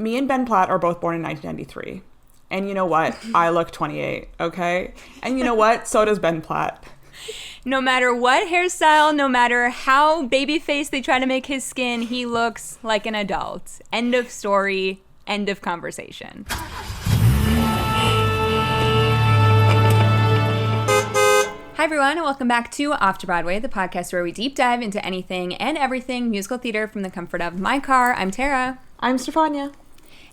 me and Ben Platt are both born in 1993. And you know what? I look 28, okay? And you know what? So does Ben Platt. No matter what hairstyle, no matter how baby-faced they try to make his skin, he looks like an adult. End of story. End of conversation. Hi everyone, and welcome back to Off to Broadway, the podcast where we deep dive into anything and everything musical theater from the comfort of my car. I'm Tara. I'm Stefania.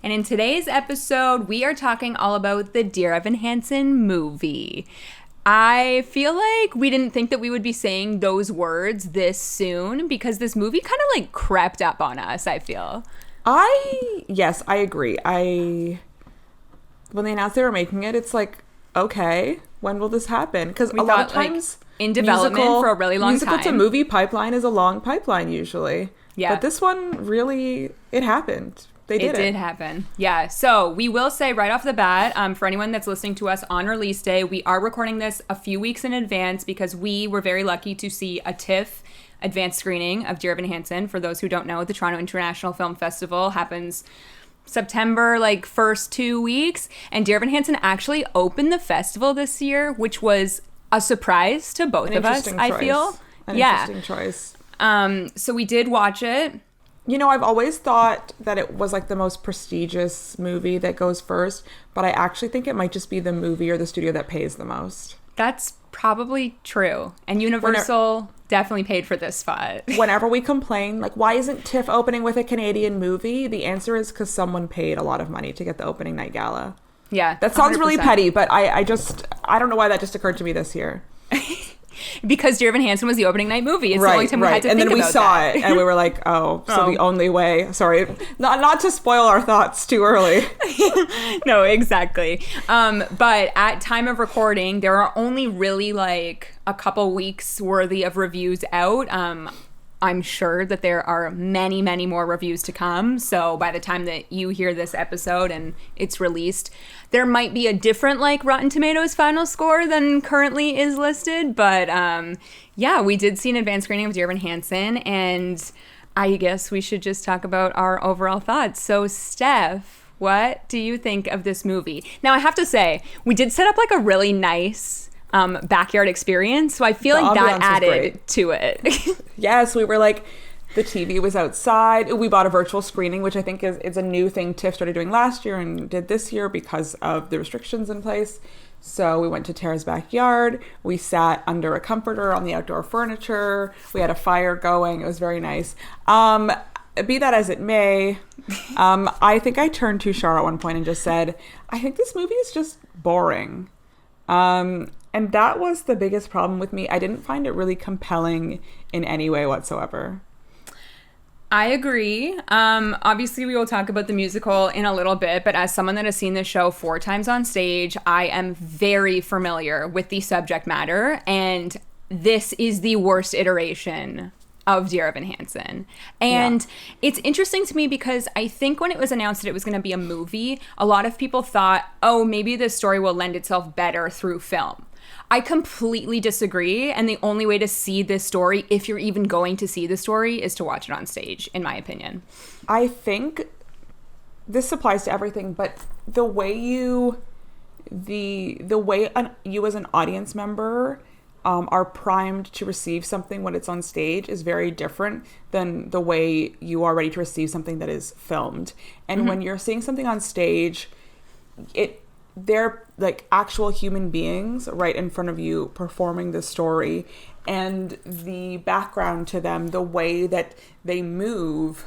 And in today's episode, we are talking all about the Dear Evan Hansen movie. I feel like we didn't think that we would be saying those words this soon because this movie kind of like crept up on us, I feel. Yes, I agree. When they announced they were making it, it's like, okay, when will this happen? Because a lot of times, like, in development for a really long time. Musical to movie pipeline is a long pipeline usually. Yeah. But this one really, it happened. It did happen. Yeah. So we will say right off the bat, for anyone that's listening to us on release day, we are recording this a few weeks in advance because we were very lucky to see a TIFF advanced screening of Dear Evan Hansen. For those who don't know, the Toronto International Film Festival happens September, like, first 2 weeks. And Dear Evan Hansen actually opened the festival this year, which was a surprise to both of us, I feel. Interesting choice. So we did watch it. You know, I've always thought that it was like the most prestigious movie that goes first, but I actually think it might just be the movie or the studio that pays the most. That's probably true. And Universal definitely paid for this spot. Whenever we complain, like, why isn't TIFF opening with a Canadian movie? The answer is because someone paid a lot of money to get the opening night gala. Yeah. That sounds 100%. Really petty, but I don't know why that just occurred to me this year. Because Dear Evan Hansen was the opening night movie. It's the only time we had to think about that. And then we saw it, and we were like, oh, so the only way... Sorry, not to spoil our thoughts too early. No, exactly. But at time of recording, there are only really, like, a couple weeks worthy of reviews out. I'm sure that there are many, many more reviews to come. So by the time that you hear this episode and it's released, there might be a different, like, Rotten Tomatoes final score than currently is listed. But yeah, we did see an advanced screening of Dear Evan Hansen, and I guess we should just talk about our overall thoughts. So Steph, what do you think of this movie? Now, I have to say, we did set up, like, a really nice backyard experience, so I feel like that added to it. Yes, we were like, the TV was outside. We bought a virtual screening, which I think is a new thing TIFF started doing last year and did this year because of the restrictions in place. So we went to Tara's backyard. We sat under a comforter on the outdoor furniture. We had a fire going. It was very nice. Be that as it may, I think I turned to Shar at one point and just said, I think this movie is just boring. And that was the biggest problem with me. I didn't find it really compelling in any way whatsoever. I agree. Obviously, we will talk about the musical in a little bit, but as someone that has seen this show 4 times on stage, I am very familiar with the subject matter, and this is the worst iteration of Dear Evan Hansen. And It's interesting to me because I think when it was announced that it was going to be a movie, a lot of people thought, oh, maybe this story will lend itself better through film. I completely disagree, and the only way to see this story, if you're even going to see the story, is to watch it on stage, in my opinion. I think this applies to everything, but the way you as an audience member are primed to receive something when it's on stage is very different than the way you are ready to receive something that is filmed. And when you're seeing something on stage, they're like actual human beings right in front of you performing the story, and the background to them, the way that they move,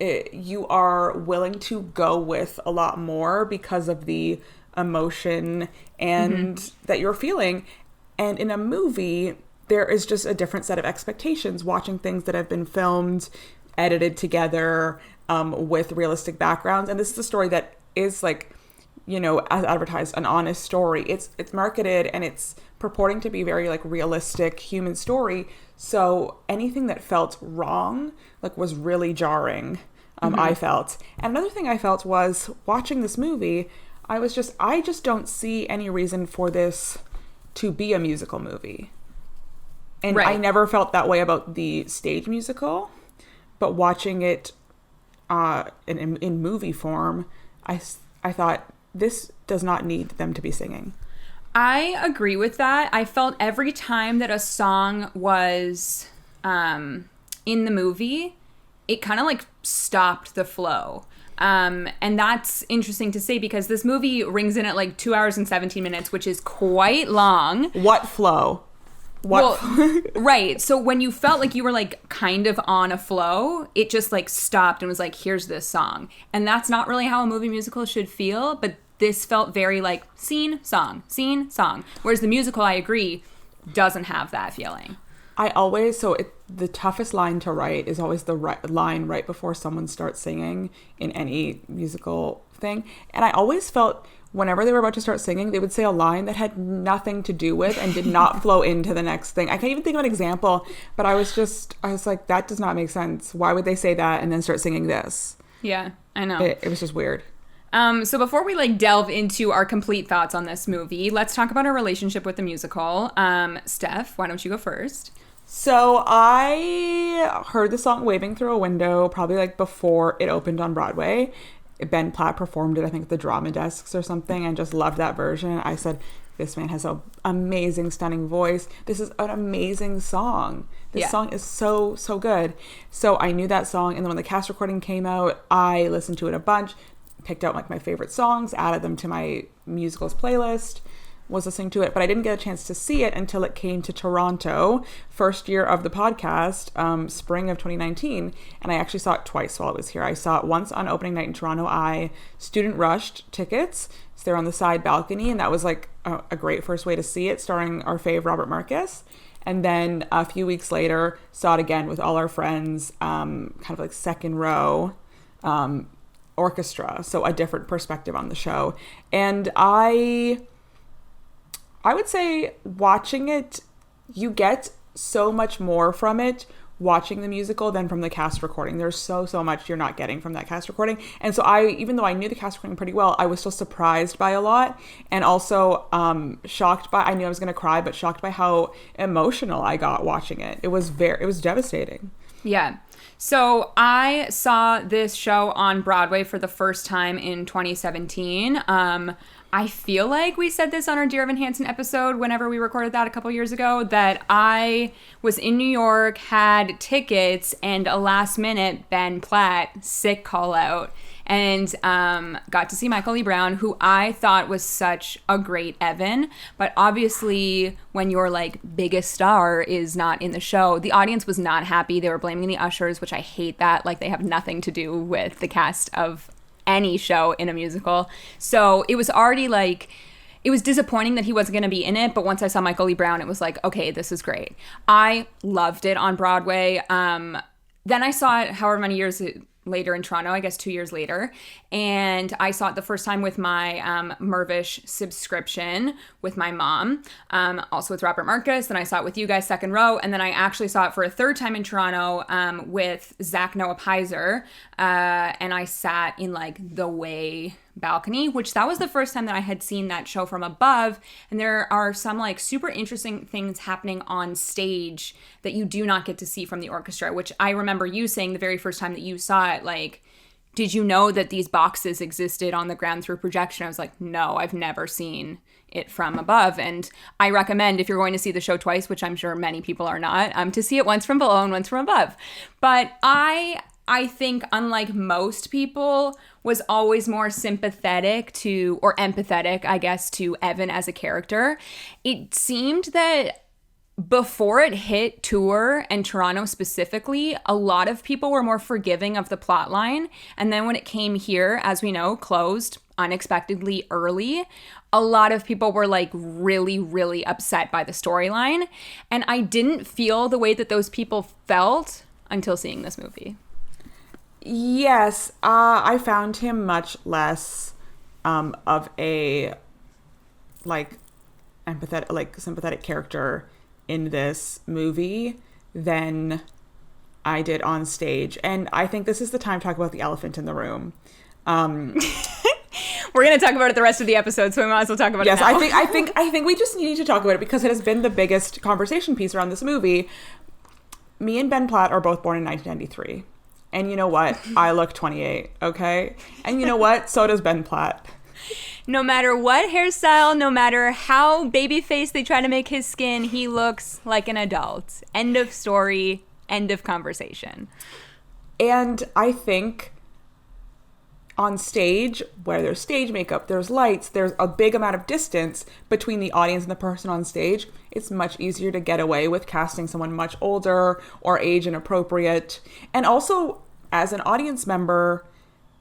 you are willing to go with a lot more because of the emotion and that you're feeling. And in a movie, there is just a different set of expectations watching things that have been filmed, edited together with realistic backgrounds. And this is a story that is, like, you know, as advertised, an honest story. It's marketed and it's purporting to be very, like, realistic human story. So anything that felt wrong, like, was really jarring, I felt. And another thing I felt was watching this movie, I just don't see any reason for this to be a musical movie. And I never felt that way about the stage musical, but watching it in movie form, I thought this does not need them to be singing. I agree with that. I felt every time that a song was in the movie, it kind of like stopped the flow. And that's interesting to say because this movie rings in at like 2 hours and 17 minutes, which is quite long. What flow? Right. So when you felt like you were like kind of on a flow, it just like stopped and was like, here's this song. And that's not really how a movie musical should feel. But this felt very like scene, song. Whereas the musical, I agree, doesn't have that feeling. The toughest line to write is always the line right before someone starts singing in any musical thing. And I always felt whenever they were about to start singing, they would say a line that had nothing to do with and did not flow into the next thing. I can't even think of an example, but I was like, that does not make sense. Why would they say that and then start singing this? Yeah, I know. It was just weird. So before we like delve into our complete thoughts on this movie, let's talk about our relationship with the musical. Steph, why don't you go first? So I heard the song Waving Through a Window probably like before it opened on Broadway. Ben Platt performed it, I think, at the Drama Desks or something, and just loved that version. I said, this man has an amazing, stunning voice. This is an amazing song. This song is so, so good. So I knew that song, and then when the cast recording came out, I listened to it a bunch, picked out like my favorite songs, added them to my musicals playlist, was listening to it, but I didn't get a chance to see it until it came to Toronto, first year of the podcast, spring of 2019, and I actually saw it twice while I was here. I saw it once on opening night in Toronto. I student rushed tickets, so they're on the side balcony, and that was like a great first way to see it, starring our fave Robert Marcus. And then a few weeks later, saw it again with all our friends, kind of like second row orchestra, so a different perspective on the show. And I would say watching it, you get so much more from it watching the musical than from the cast recording. There's so much you're not getting from that cast recording. And so even though I knew the cast recording pretty well, I was still surprised by a lot, and also shocked by, I knew I was going to cry, but shocked by how emotional I got watching it. It was devastating. Yeah. So I saw this show on Broadway for the first time in 2017. I feel like we said this on our Dear Evan Hansen episode whenever we recorded that a couple years ago, that I was in New York, had tickets, and a last minute Ben Platt sick call out, and got to see Michael Lee Brown, who I thought was such a great Evan. But obviously when your like biggest star is not in the show, the audience was not happy. They were blaming the ushers, which I hate that. Like, they have nothing to do with the cast of any show in a musical. So it was already like, it was disappointing that he wasn't going to be in it, but once I saw Michael Lee Brown, it was like, okay, this is great. I loved it on Broadway. Then I saw it however many years later in Toronto, I guess 2 years later, and I saw it the first time with my Mervish subscription with my mom, also with Robert Marcus. Then I saw it with you guys second row, and then I actually saw it for a third time in Toronto with Zach Noah Pizer, and I sat in like the way balcony, which that was the first time that I had seen that show from above. And there are some like super interesting things happening on stage that you do not get to see from the orchestra, which I remember you saying the very first time that you saw it, like, did you know that these boxes existed on the ground through projection? I was like, no, I've never seen it from above. And I recommend, if you're going to see the show twice, which I'm sure many people are not, to see it once from below and once from above. But I think, unlike most people, was always more sympathetic to, or empathetic, I guess, to Evan as a character. It seemed that before it hit tour, and Toronto specifically, a lot of people were more forgiving of the plot line. And then when it came here, as we know, closed unexpectedly early, a lot of people were like really, really upset by the storyline. And I didn't feel the way that those people felt until seeing this movie. Yes, I found him much less of a like sympathetic character in this movie than I did on stage, and I think this is the time to talk about the elephant in the room. We're going to talk about it the rest of the episode, so we might as well talk about it now. Yes, I think we just need to talk about it because it has been the biggest conversation piece around this movie. Me and Ben Platt are both born in 1993. And you know what? I look 28, okay? And you know what? So does Ben Platt. No matter what hairstyle, no matter how baby-faced they try to make his skin, he looks like an adult. End of story. End of conversation. And I think on stage, where there's stage makeup, there's lights, there's a big amount of distance between the audience and the person on stage, it's much easier to get away with casting someone much older or age inappropriate. And also, as an audience member,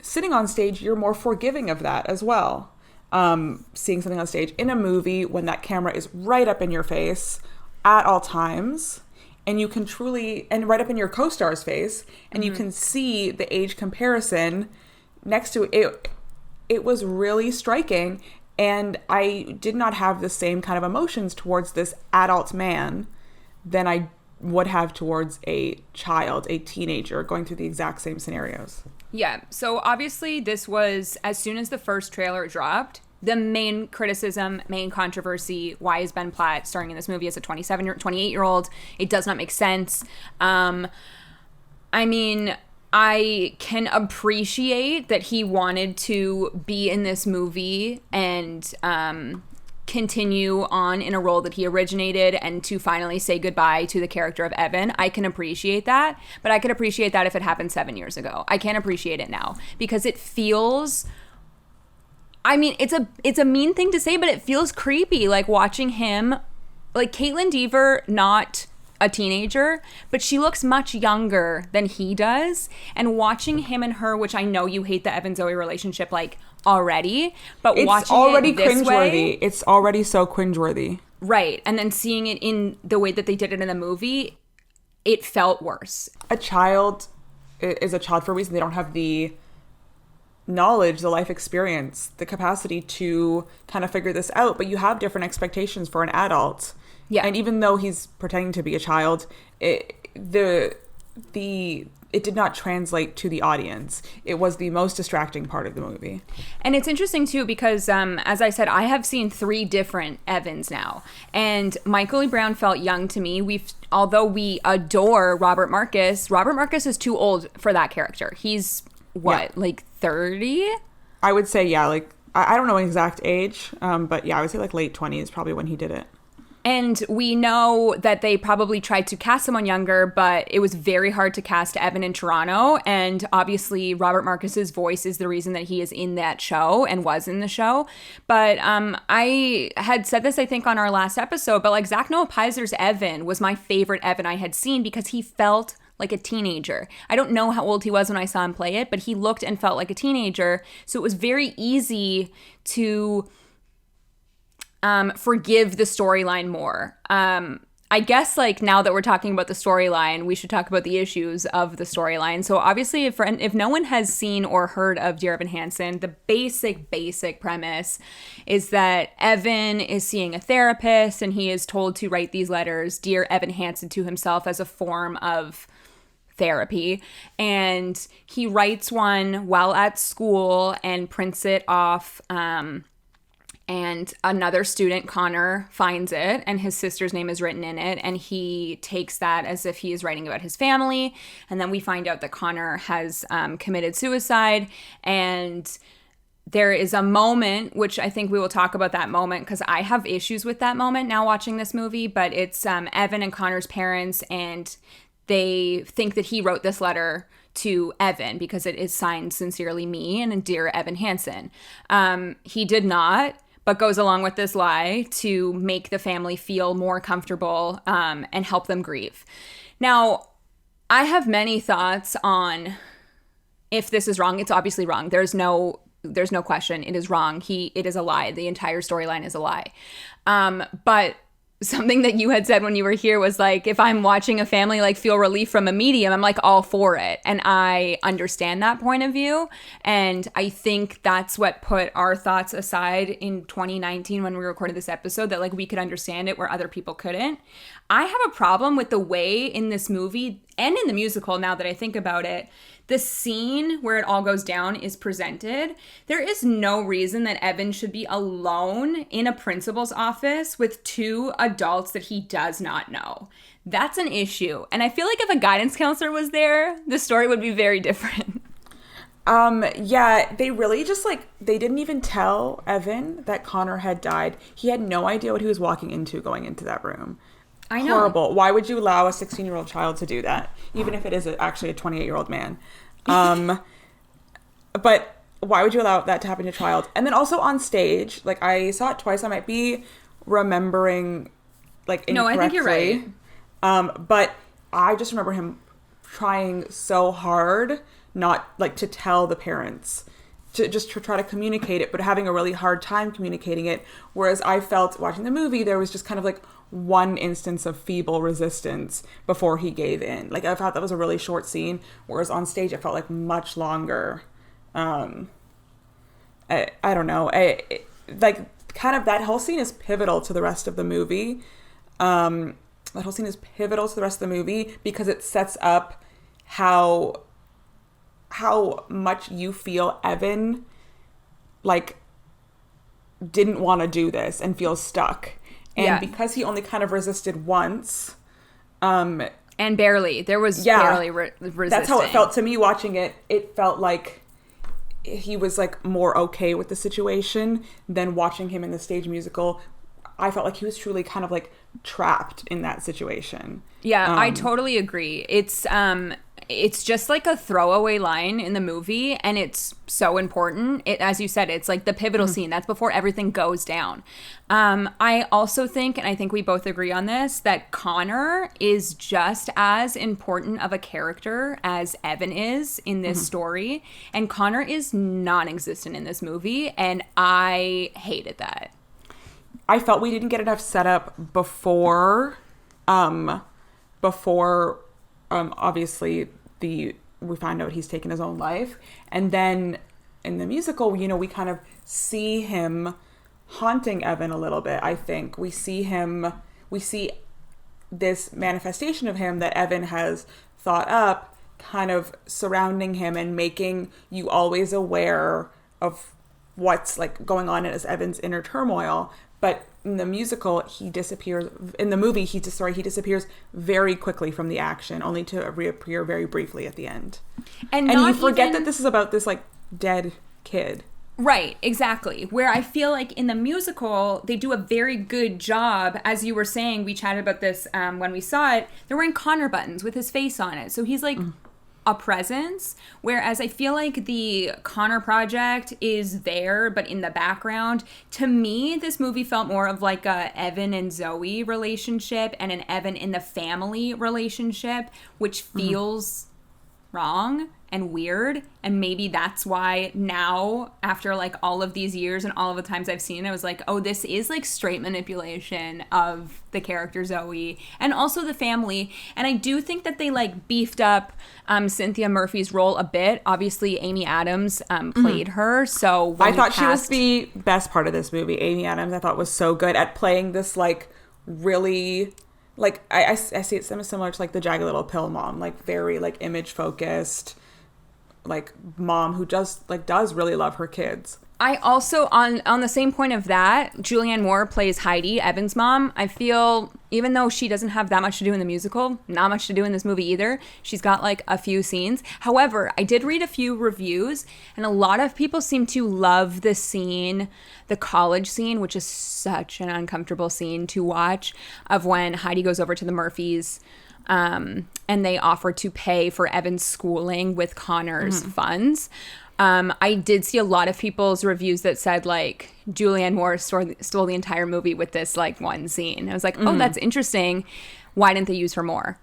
sitting on stage, you're more forgiving of that as well. Seeing something on stage in a movie when that camera is right up in your face at all times, and you can truly, and right up in your co-star's face, and you can see the age comparison next to it. It was really striking, and I did not have the same kind of emotions towards this adult man than I would have towards a child, a teenager, going through the exact same scenarios. Yeah, so obviously this was, as soon as the first trailer dropped, the main criticism, main controversy, why is Ben Platt starring in this movie as a 28-year-old? It does not make sense. I mean, I can appreciate that he wanted to be in this movie and continue on in a role that he originated and to finally say goodbye to the character of Evan. I can appreciate that, but I could appreciate that if it happened 7 years ago. I can't appreciate it now because it feels... I mean, it's a mean thing to say, but it feels creepy, like watching him, like Caitlin Dever, not a teenager, but she looks much younger than he does. And watching him and her, which I know you hate the Evan Zoe relationship like already, but it's watching already it this cringeworthy. way, it's already so cringeworthy. Right, and then seeing it in the way that they did it in the movie, it felt worse. A child is a child for a reason. They don't have the knowledge, the life experience, the capacity to kind of figure this out, but you have different expectations for an adult. Yeah. And even though he's pretending to be a child, it did not translate to the audience. It was the most distracting part of the movie. And it's interesting too because, as I said, I have seen 3 different Evans now, and Michael E. Brown felt young to me. Although we adore Robert Marcus is too old for that character. He's like 30? I would say, yeah, like, I don't know an exact age, but yeah, I would say like late 20s probably when he did it. And we know that they probably tried to cast someone younger, but it was very hard to cast Evan in Toronto. And obviously, Robert Marcus's voice is the reason that he is in that show and was in the show. But I had said this, I think, on our last episode, but like Zach Noah Pizer's Evan was my favorite Evan I had seen because he felt like a teenager. I don't know how old he was when I saw him play it, but he looked and felt like a teenager. So it was very easy to forgive the storyline more. I guess like now that we're talking about the storyline, we should talk about the issues of the storyline. So obviously if no one has seen or heard of Dear Evan Hansen, the basic premise is that Evan is seeing a therapist and he is told to write these letters, Dear Evan Hansen, to himself as a form of therapy. And he writes one while at school and prints it off, and another student, Connor, finds it, and his sister's name is written in it, and he takes that as if he is writing about his family. And then we find out that Connor has committed suicide, and there is a moment, which I think we will talk about that moment, because I have issues with that moment now watching this movie, but it's Evan and Connor's parents, and they think that he wrote this letter to Evan because it is signed Sincerely Me and Dear Evan Hansen. He did not, but goes along with this lie to make the family feel more comfortable and help them grieve. Now, I have many thoughts on if this is wrong. It's obviously wrong. There's no question. It is wrong. It is a lie. The entire storyline is a lie. But something that you had said when you were here was like, if I'm watching a family like feel relief from a medium, I'm like all for it. And I understand that point of view. And I think that's what put our thoughts aside in 2019 when we recorded this episode, that like we could understand it where other people couldn't. I have a problem with the way in this movie and in the musical, now that I think about it, the scene where it all goes down is presented, there is no reason that Evan should be alone in a principal's office with two adults that he does not know. That's an issue. And I feel like if a guidance counselor was there, the story would be very different. Yeah, they really just they didn't even tell Evan that Connor had died. He had no idea what he was walking into going into that room. I know. Horrible. Why would you allow a 16-year-old child to do that? Even if it is actually a 28-year-old man. But why would you allow that to happen to a child? And then also on stage, I saw it twice. I might be remembering incorrectly. No, I think you're right. But I just remember him trying so hard not to tell the parents, to try to communicate it, but having a really hard time communicating it. Whereas I felt watching the movie, there was just kind of one instance of feeble resistance before he gave in. I thought that was a really short scene, whereas on stage it felt much longer. I don't know. Kind of that whole scene is pivotal to the rest of the movie. That whole scene is pivotal to the rest of the movie because it sets up how much you feel Evan didn't want to do this and feels stuck. And because he only kind of resisted once. And barely. There was barely resisting. That's how it felt to me watching it. It felt like he was more okay with the situation than watching him in the stage musical. I felt like he was truly kind of trapped in that situation. Yeah, I totally agree. It's just a throwaway line in the movie, and it's so important. As you said, it's the pivotal scene. That's before everything goes down. I also think, and I think we both agree on this, that Connor is just as important of a character as Evan is in this story. And Connor is non-existent in this movie, and I hated that. I felt we didn't get enough setup before obviously we find out he's taken his own life. And then in the musical, we kind of see him haunting Evan a little bit. I think we see this manifestation of him that Evan has thought up, kind of surrounding him and making you always aware of what's going on as Evan's inner turmoil. But in the musical, he disappears. In the movie, he disappears very quickly from the action, only to reappear very briefly at the end. And you forget that this is about this dead kid. Right, exactly. Where I feel in the musical, they do a very good job. As you were saying, we chatted about this when we saw it. They're wearing Connor buttons with his face on it. So he's a presence, whereas I feel the Connor project is there but in the background. To me, this movie felt more of a Evan and Zoe relationship and an Evan in the family relationship, which feels wrong and weird. And maybe that's why now, after all of these years and all of the times I've seen it, I was oh, this is straight manipulation of the character Zoe and also the family. And I do think that they beefed up Cynthia Murphy's role a bit. Obviously, Amy Adams played her. So I thought she was the best part of this movie. Amy Adams, I thought, was so good at playing this really I see it similar to the Jagged Little Pill mom, very image focused, mom who just does really love her kids. I also, on the same point of that, Julianne Moore plays Heidi, Evan's mom. I feel, even though she doesn't have that much to do in the musical, not much to do in this movie either, she's got a few scenes. However, I did read a few reviews, and a lot of people seem to love the scene, the college scene, which is such an uncomfortable scene to watch, of when Heidi goes over to the Murphys, and they offer to pay for Evan's schooling with Connor's funds. I did see a lot of people's reviews that said Julianne Moore stole the entire movie with this one scene. I was oh, that's interesting. Why didn't they use her more?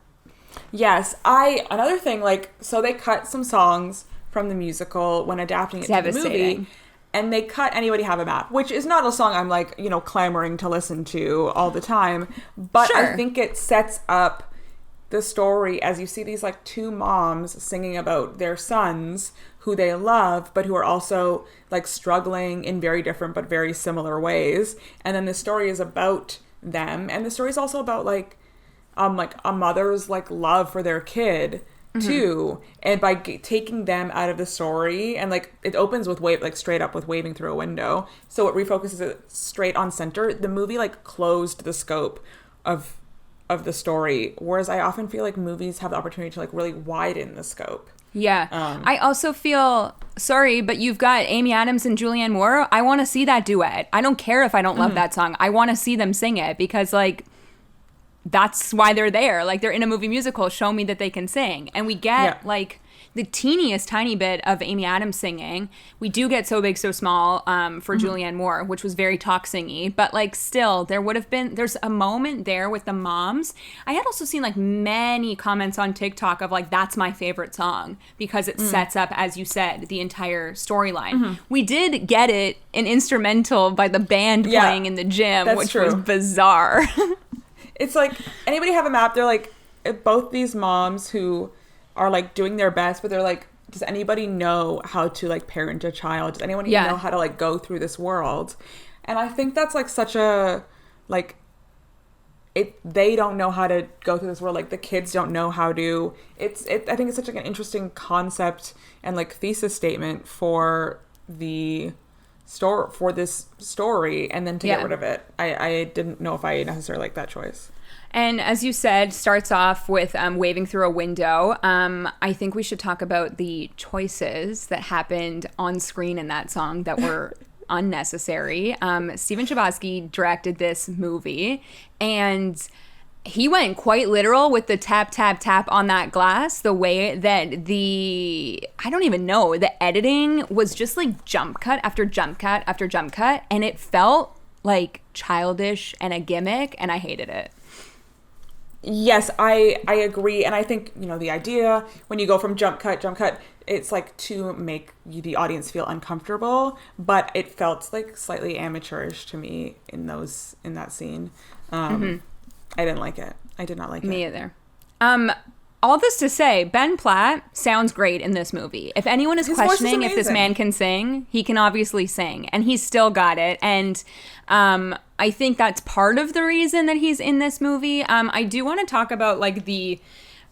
Yes, another thing, so they cut some songs from the musical when adapting it to the movie, and they cut Anybody Have a Map, which is not a song I'm clamoring to listen to all the time, but sure. I think it sets up the story as you see these two moms singing about their sons who they love, but who are also struggling in very different but very similar ways. And then the story is about them, and the story is also about a mother's love for their kid too, and by taking them out of the story, and like it opens with straight up with waving through a window, so it refocuses it straight on center. The movie like closed the scope of the story, whereas I often feel like movies have the opportunity to like really widen the scope. Yeah. I also feel, sorry, but you've got Amy Adams and Julianne Moore. I want to see that duet. I don't care if I don't love that song. I want to see them sing it because, like, that's why they're there. Like, they're in a movie musical. Show me that they can sing. And we get, like, the teeniest tiny bit of Amy Adams singing. We do get So Big, So Small for Julianne Moore, which was very talk singy. But, like, still, there's a moment there with the moms. I had also seen, like, many comments on TikTok of, like, that's my favorite song because it sets up, as you said, the entire storyline. We did get it an instrumental by the band playing in the gym, which was bizarre. It's like, anybody have a map? They're like, both these moms who are like doing their best, but they're like, does anybody know how to like parent a child? Does anyone even know how to like go through this world? And I think that's like such a, like, they don't know how to go through this world. Like the kids don't know how to, I think it's such like an interesting concept and like thesis statement for the store, for this story, and then to get rid of it. I didn't know if I necessarily like that choice. And as you said, starts off with waving through a window. I think we should talk about the choices that happened on screen in that song that were unnecessary. Steven Chbosky directed this movie, and he went quite literal with the tap, tap, tap on that glass. The way that I don't even know, the editing was just like jump cut after jump cut after jump cut, and it felt like childish and a gimmick, and I hated it. Yes, I agree. And I think, you know, the idea when you go from jump cut, it's like to make the audience feel uncomfortable, but it felt like slightly amateurish to me in that scene. I didn't like it. I did not like it. Me either. All this to say, Ben Platt sounds great in this movie. If anyone is questioning if this man can sing, he can obviously sing, and he's still got it. And I think that's part of the reason that he's in this movie. I do want to talk about like the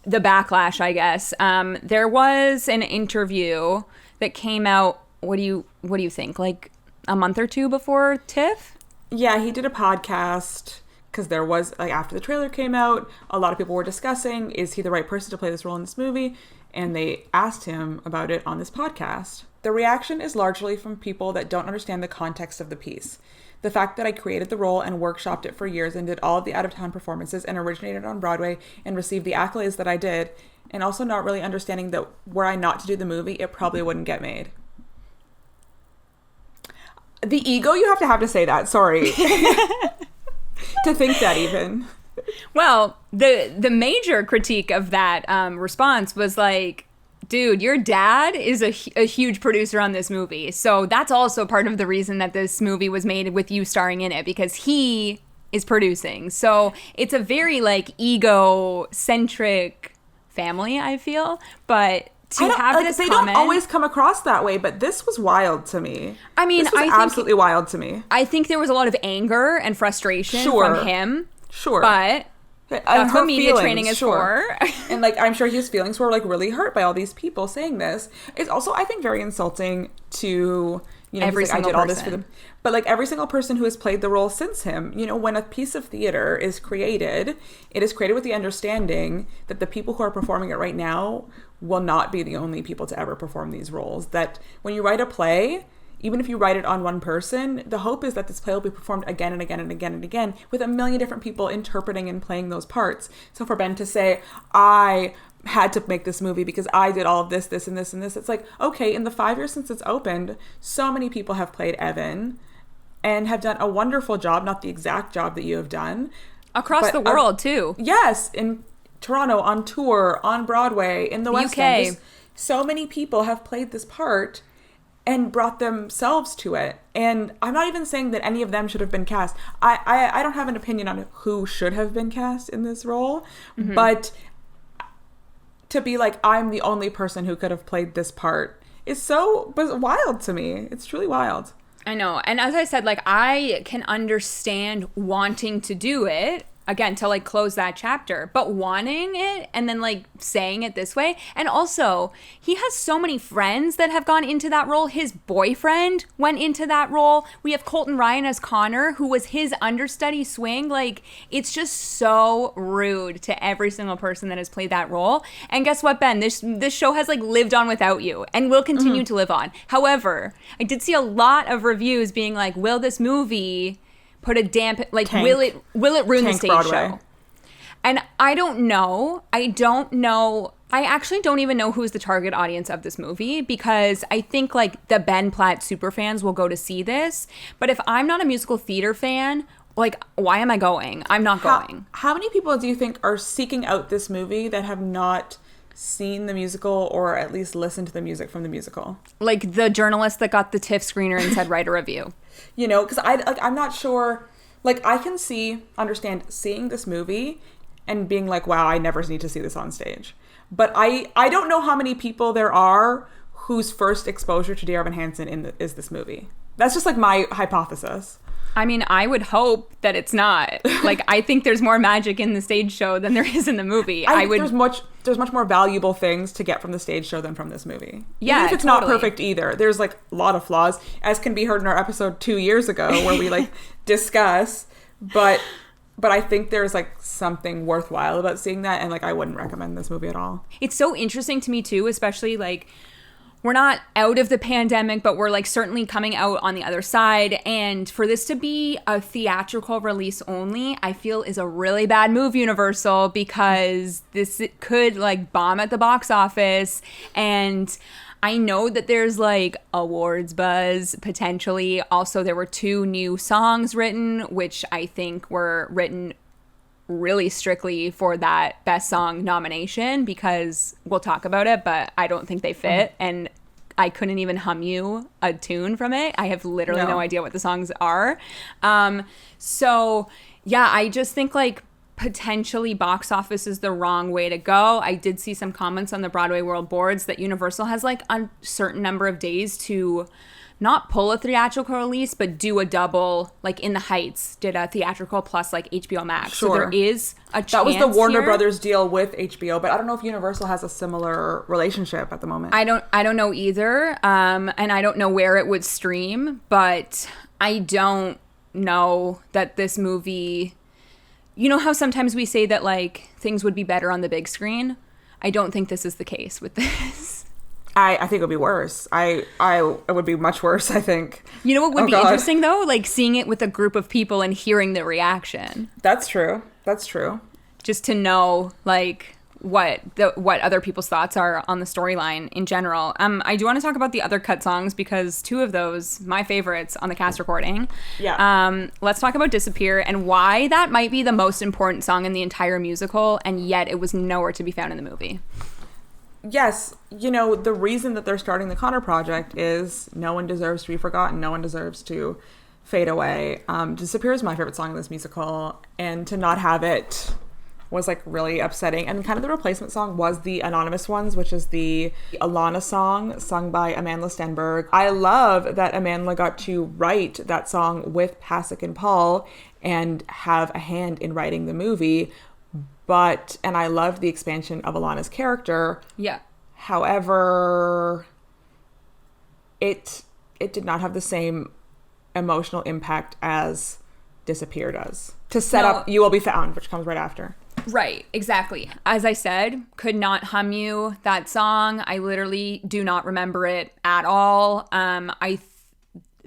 backlash, I guess. There was an interview that came out. What do you think? Like a month or two before TIFF? Yeah, he did a podcast. Because there was, like, after the trailer came out, a lot of people were discussing, is he the right person to play this role in this movie? And they asked him about it on this podcast. The reaction is largely from people that don't understand the context of the piece. The fact that I created the role and workshopped it for years and did all of the out-of-town performances and originated on Broadway and received the accolades that I did, and also not really understanding that were I not to do the movie, it probably wouldn't get made. The ego you have to say that, sorry. To think that even. Well, the major critique of that response was like, dude, your dad is a huge producer on this movie. So that's also part of the reason that this movie was made with you starring in it, because he is producing. So it's a very like ego-centric family, I feel. But to have this they comment, don't always come across that way, but this was wild to me. I mean, this was absolutely wild to me. I think there was a lot of anger and frustration from him. Sure. But that's what media training is for. And like, I'm sure his feelings were like really hurt by all these people saying this. It's also, I think, very insulting to, you know, every single I did all person. this for them. But like every single person who has played the role since him, you know, when a piece of theater is created, it is created with the understanding that the people who are performing it right now will not be the only people to ever perform these roles. That when you write a play, even if you write it on one person, the hope is that this play will be performed again and again and again and again with a million different people interpreting and playing those parts. So for Ben to say, I had to make this movie because I did all of this, this, and this, and this, it's like, okay, in the 5 years since it's opened, so many people have played Evan and have done a wonderful job, not the exact job that you have done. Across the world, too. Yes, in Toronto, on tour, on Broadway, in the West End. So many people have played this part and brought themselves to it. And I'm not even saying that any of them should have been cast. I don't have an opinion on who should have been cast in this role, but to be like, I'm the only person who could have played this part is so wild to me. It's truly wild. I know. And as I said, like, I can understand wanting to do it. again, to like close that chapter, but wanting it and then like saying it this way. And also, he has so many friends that have gone into that role. His boyfriend went into that role. We have Colton Ryan as Connor, who was his understudy Swing. Like, it's just so rude to every single person that has played that role. And guess what, Ben? This show has like lived on without you and will continue to live on. However, I did see a lot of reviews being like, will this movie put a damp, like, Tank. will it ruin the Tank stage Broadway. show? And I don't know. I actually don't even know who's the target audience of this movie, because I think like the Ben Platt superfans will go to see this. But if I'm not a musical theater fan, like, why am I going? I'm not going. How many people do you think are seeking out this movie that have not seen the musical or at least listened to the music from the musical? Like the journalist that got the TIFF screener and said, write a review. You know, because I'm not sure. Like, I can understand seeing this movie and being like, wow, I never need to see this on stage. But I don't know how many people there are whose first exposure to Dear Evan Hansen is this movie. That's just like my hypothesis. I mean, I would hope that it's not. Like, I think there's more magic in the stage show than there is in the movie. There's much more valuable things to get from the stage show than from this movie. Yeah, even if it's totally. not perfect either. There's like a lot of flaws, as can be heard in our episode 2 years ago where we like discuss. But I think there's like something worthwhile about seeing that, and like I wouldn't recommend this movie at all. It's so interesting to me too, especially like, we're not out of the pandemic, but we're like certainly coming out on the other side. And for this to be a theatrical release only, I feel is a really bad move, Universal, because this could like bomb at the box office. And I know that there's like awards buzz potentially. Also, there were 2 new songs written, which I think were written really strictly for that best song nomination, because we'll talk about it, but I don't think they fit. And I couldn't even hum you a tune from it. I have literally no idea what the songs are. So yeah, I just think like potentially box office is the wrong way to go. I did see some comments on the Broadway World Boards that Universal has like a certain number of days to not pull a theatrical release, but do a double, like In the Heights did a theatrical plus like HBO Max. Sure. So there is a chance. That was the Warner here. Brothers deal with HBO, but I don't know if Universal has a similar relationship at the moment. I don't know either. And I don't know where it would stream, but I don't know that this movie, you know how sometimes we say that like things would be better on the big screen? I don't think this is the case with this. I think it would be worse. It would be much worse, I think. You know what would be interesting, though? Like, seeing it with a group of people and hearing the reaction. That's true. That's true. Just to know, like, what other people's thoughts are on the storyline in general. I do want to talk about the other cut songs, because 2 of those, my favorites on the cast recording. Yeah. Let's talk about Disappear and why that might be the most important song in the entire musical, and yet it was nowhere to be found in the movie. Yes, you know, the reason that they're starting the Connor Project is no one deserves to be forgotten. No one deserves to fade away. Disappear is my favorite song in this musical, and to not have it was like really upsetting. And kind of the replacement song was the Anonymous Ones, which is the Alana song sung by Amandla Stenberg. I love that Amandla got to write that song with Pasek and Paul and have a hand in writing the movie. And I loved the expansion of Alana's character. Yeah. However, it did not have the same emotional impact as Disappear does. To set up You Will Be Found, which comes right after. Right, exactly. As I said, could not hum you that song. I literally do not remember it at all.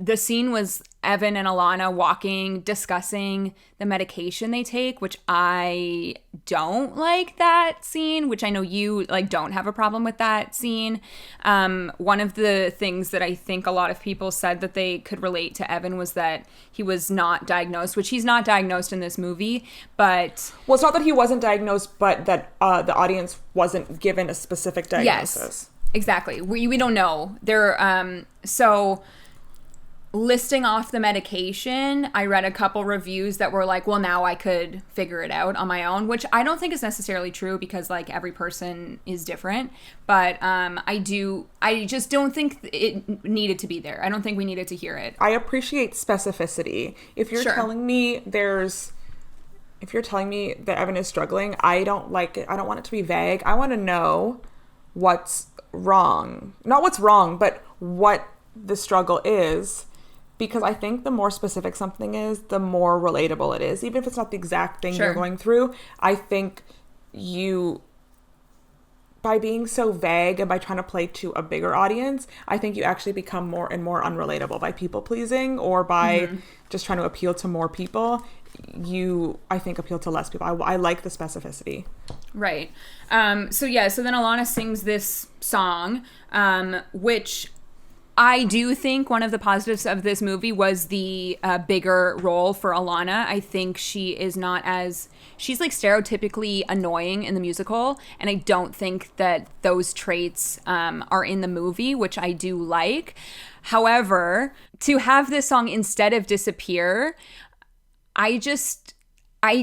The scene was Evan and Alana walking, discussing the medication they take, which I don't like that scene, which I know you like don't have a problem with that scene. One of the things that I think a lot of people said that they could relate to Evan was that he was not diagnosed, which he's not diagnosed in this movie, but... Well, it's not that he wasn't diagnosed, but that the audience wasn't given a specific diagnosis. Yes, exactly. We don't know. So... listing off the medication, I read a couple reviews that were like, well, now I could figure it out on my own, which I don't think is necessarily true, because like every person is different. But I just don't think it needed to be there. I don't think we needed to hear it. I appreciate specificity. If you're Sure. telling me there's if you're telling me that Evan is struggling, I don't like it. I don't want it to be vague. I want to know what's wrong. Not what's wrong, but what the struggle is. Because I think the more specific something is, the more relatable it is. Even if it's not the exact thing you're going through, I think by being so vague and by trying to play to a bigger audience, I think you actually become more and more unrelatable by people pleasing or by just trying to appeal to more people. I think, appeal to less people. I like the specificity. Right. So then Alana sings this song, which I do think one of the positives of this movie was the bigger role for Alana. I think she's like stereotypically annoying in the musical, and I don't think that those traits are in the movie, which I do like. However, to have this song instead of Disappear, I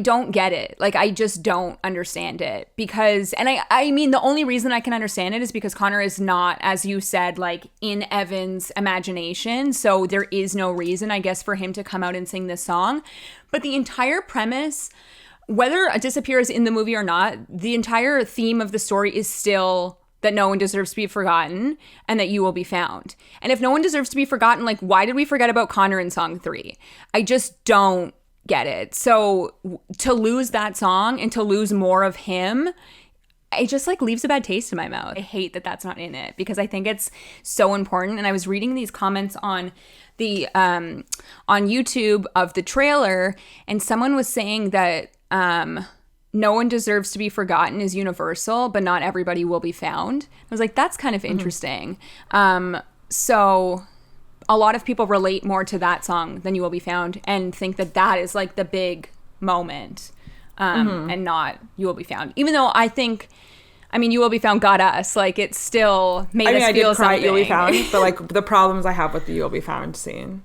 don't get it. Like, I just don't understand it because, and I mean, the only reason I can understand it is because Connor is not, as you said, like in Evan's imagination. So there is no reason, I guess, for him to come out and sing this song. But the entire premise, whether Disappear is in the movie or not, the entire theme of the story is still that no one deserves to be forgotten and that you will be found. And if no one deserves to be forgotten, like, why did we forget about Connor in song 3? I just don't get it. So to lose that song and to lose more of him, it just like leaves a bad taste in my mouth. I hate that that's not in it because I think it's so important. And I was reading these comments on the on YouTube of the trailer, and someone was saying that no one deserves to be forgotten is universal, but not everybody will be found. I was like, that's kind of interesting. So a lot of people relate more to that song than You Will Be Found and think that that is like the big moment and not You Will Be Found. Even though I think, I mean, You Will Be Found got us. Like, it still made us feel something. I did cry at You Will Be Found, but like the problems I have with the You Will Be Found scene.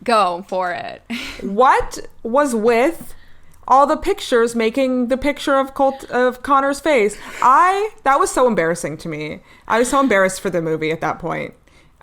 Go for it. What was with all the pictures making the picture of Connor's face? That was so embarrassing to me. I was so embarrassed for the movie at that point.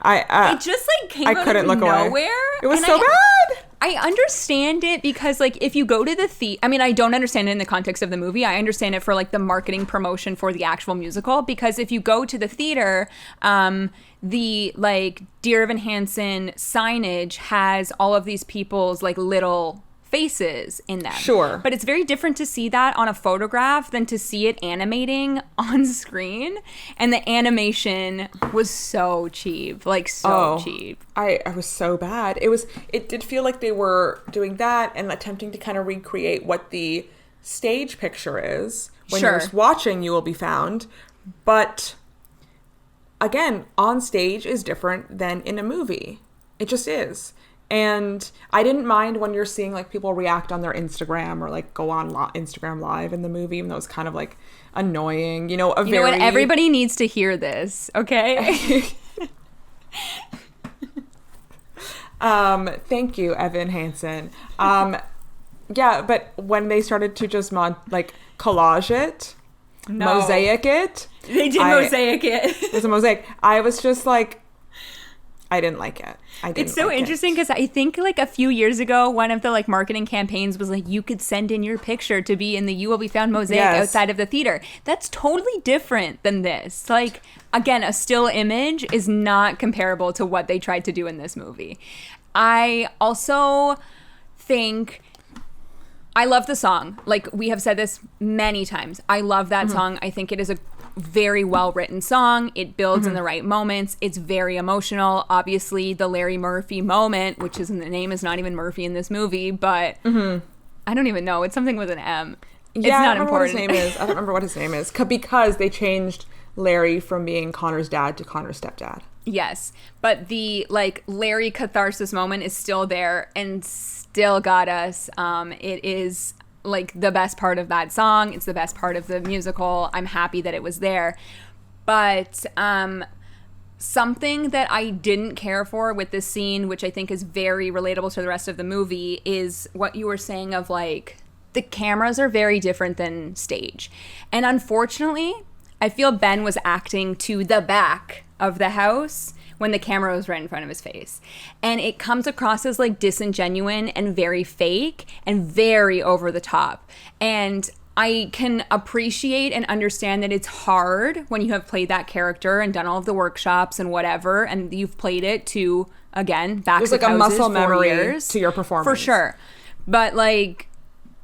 It just like came out of nowhere. It was so bad. I understand it because like if you go to the theater, I mean, I don't understand it in the context of the movie. I understand it for like the marketing promotion for the actual musical, because if you go to the theater, the like Dear Evan Hansen signage has all of these people's like little faces in them. Sure. But it's very different to see that on a photograph than to see it animating on screen. And the animation was so cheap. Like, so cheap. I was so bad. It did feel like they were doing that and attempting to kind of recreate what the stage picture is when you're watching You Will Be Found. But again, on stage is different than in a movie. It just is. And I didn't mind when you're seeing like people react on their Instagram or like go on Instagram Live in the movie, even though it's kind of like annoying. You know what? Everybody needs to hear this, okay? Thank you, Evan Hansen. Yeah, but when they started to just collage it, mosaic it. They did mosaic it. It was a mosaic. I was just like, I didn't like it. It's so interesting because I think like a few years ago, one of the like marketing campaigns was like, you could send in your picture to be in the You Will Be Found mosaic outside of the theater. That's totally different than this. Like, again, a still image is not comparable to what they tried to do in this movie. I also think I love the song. Like, we have said this many times. I love that song. I think it is a very well written song. It builds in the right moments. It's very emotional. Obviously, the Larry Murphy moment, which is the name is not even Murphy in this movie, but I don't even know. It's something with an M. It's not important. I don't remember what his name is because they changed Larry from being Connor's dad to Connor's stepdad. Yes, but the like Larry catharsis moment is still there and still got us. It is like the best part of that song. It's the best part of the musical. I'm happy that it was there. But something that I didn't care for with this scene, which I think is very relatable to the rest of the movie, is what you were saying of like the cameras are very different than stage. And unfortunately, I feel Ben was acting to the back of the house when the camera was right in front of his face. And it comes across as like disingenuous and very fake and very over the top. And I can appreciate and understand that it's hard when you have played that character and done all of the workshops and whatever, and you've played it to, again, backs There's like of a houses, muscle 4 memory years. to your performance. For sure. But like,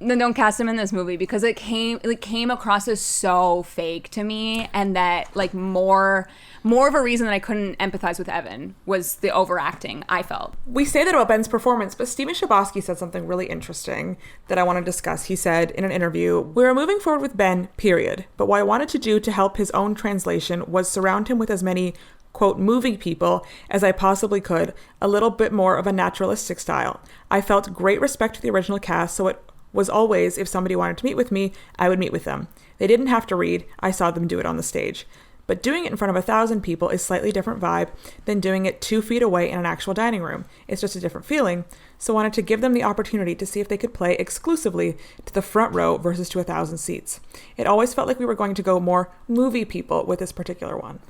then don't cast him in this movie because it came across as so fake to me, and that like more of a reason that I couldn't empathize with Evan was the overacting, I felt. We say that about Ben's performance, but Stephen Chbosky said something really interesting that I want to discuss. He said in an interview, "We were moving forward with Ben, period. But what I wanted to do to help his own translation was surround him with as many, quote, movie people as I possibly could, a little bit more of a naturalistic style. I felt great respect for the original cast, so it was always, if somebody wanted to meet with me, I would meet with them. They didn't have to read. I saw them do it on the stage. But doing it in front of 1,000 people is slightly different vibe than doing it 2 feet away in an actual dining room. It's just a different feeling. So I wanted to give them the opportunity to see if they could play exclusively to the front row versus to 1,000 seats. It always felt like we were going to go more movie people with this particular one."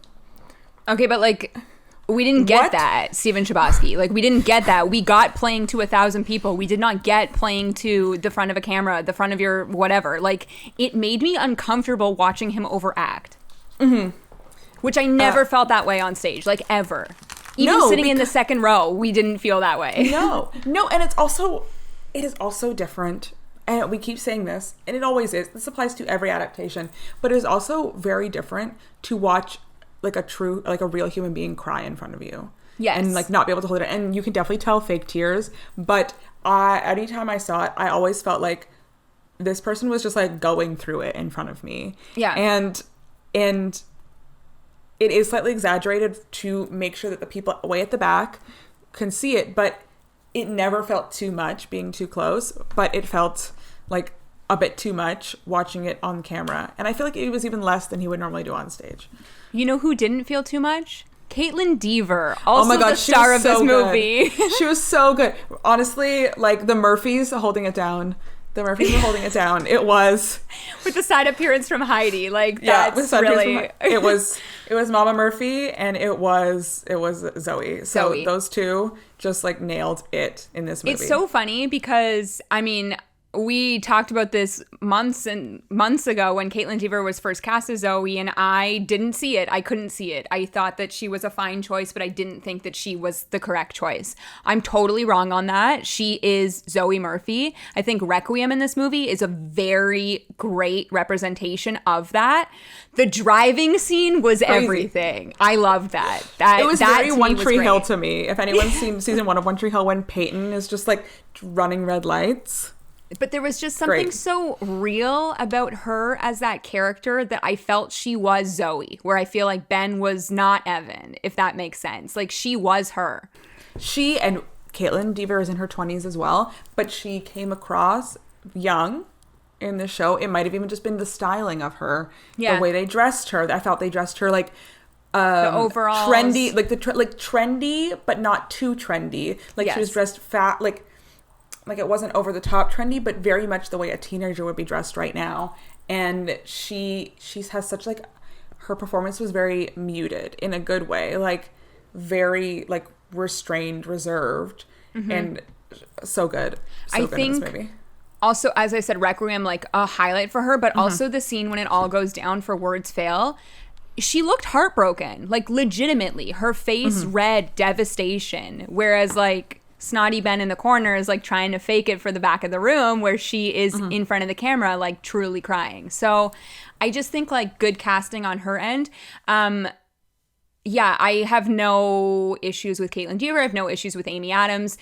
Okay, but like, we didn't get that, Stephen Chbosky. Like, we didn't get that. We got playing to 1,000 people. We did not get playing to the front of a camera, the front of your whatever. Like, it made me uncomfortable watching him overact. Mm-hmm. Which I never felt that way on stage, like, ever. Even sitting in the second row, we didn't feel that way. No, and it is also different. And we keep saying this, and it always is. This applies to every adaptation. But it is also very different to watch like a real human being cry in front of you. Yes. And like not be able to hold it. And you can definitely tell fake tears. But anytime I saw it, I always felt like this person was just like going through it in front of me. Yeah. And it is slightly exaggerated to make sure that the people way at the back can see it, but it never felt too much being too close, but it felt like a bit too much watching it on camera. And I feel like it was even less than he would normally do on stage. You know who didn't feel too much? Caitlin Dever, also the star of this movie. She was so good. Honestly, like the Murphys holding it down. The Murphys were holding it down. It was with the side appearance from Heidi. Like that's really it was Mama Murphy and it was Zoe. So those two just like nailed it in this movie. It's so funny because I mean, we talked about this months and months ago when Caitlin Dever was first cast as Zoe, and I didn't see it. I couldn't see it. I thought that she was a fine choice, but I didn't think that she was the correct choice. I'm totally wrong on that. She is Zoe Murphy. I think Requiem in this movie is a very great representation of that. The driving scene was everything. I loved that. It was very One Tree Hill to me. If anyone's seen season 1 of One Tree Hill, when Peyton is just like running red lights. But there was just something so real about her as that character that I felt she was Zoe, where I feel like Ben was not Evan, if that makes sense. Like, she was her. She and Caitlin Dever is in her 20s as well, but she came across young in the show. It might have even just been the styling of her, the way they dressed her. I felt they dressed her like the overalls, trendy, like trendy, but not too trendy. Like she was dressed fat, like it wasn't over the top trendy, but very much the way a teenager would be dressed right now. And she has such like, her performance was very muted in a good way, like very like restrained, reserved, and so good. So good in this movie. Also, as I said, Requiem, like a highlight for her, but also the scene when it all goes down for Words Fail. She looked heartbroken, like legitimately. Her face read devastation, whereas like snotty Ben in the corner is like trying to fake it for the back of the room where she is in front of the camera, like truly crying. So I just think like good casting on her end. Yeah, I have no issues with Caitlin Dever. I have no issues with Amy Adams.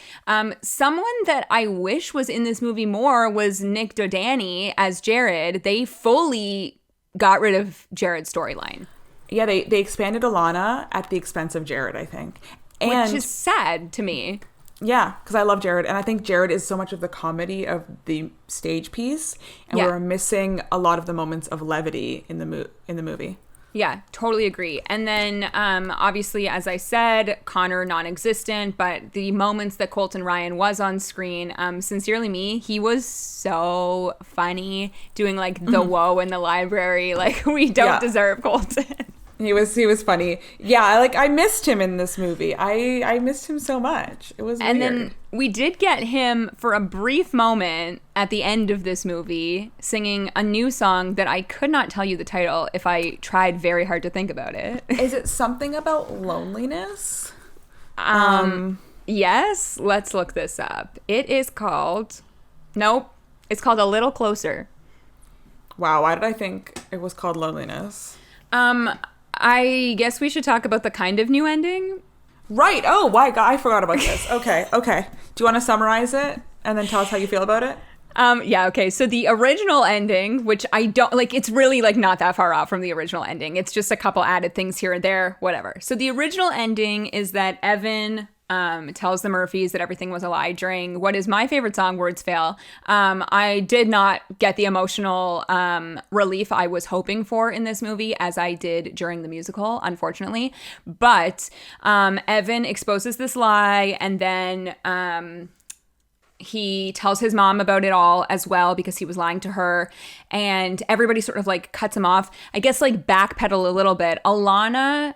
Someone that I wish was in this movie more was Nick Dodani as Jared. They fully got rid of Jared's storyline. Yeah, they expanded Alana at the expense of Jared, I think. Which is sad to me. Yeah, because I love Jared, and I think Jared is so much of the comedy of the stage piece, and we're missing a lot of the moments of levity in the movie. Yeah, totally agree. And then, obviously, as I said, Connor non-existent, but the moments that Colton Ryan was on screen, Sincerely Me, he was so funny doing like the whoa in the library, like we don't deserve Colton. He was funny. Yeah, I missed him in this movie. I missed him so much. It was And weird. then we did get him for a brief moment at the end of this movie singing a new song that I could not tell you the title if I tried very hard to think about it. Is it something about loneliness? Yes, let's look this up. It is called... Nope. It's called A Little Closer. Wow, why did I think it was called Loneliness? I guess we should talk about the kind of new ending. Right. Oh, my God, I forgot about this. Okay. Do you want to summarize it and then tell us how you feel about it? Yeah, okay. So the original ending, which I don't like, it's really like not that far off from the original ending. It's just a couple added things here and there, whatever. So the original ending is that Evan tells the Murphys that everything was a lie during what is my favorite song, Words Fail. I did not get the emotional relief I was hoping for in this movie as I did during the musical, unfortunately. But Evan exposes this lie, and then he tells his mom about it all as well because he was lying to her, and everybody sort of like cuts him off. I guess like backpedal a little bit. Alana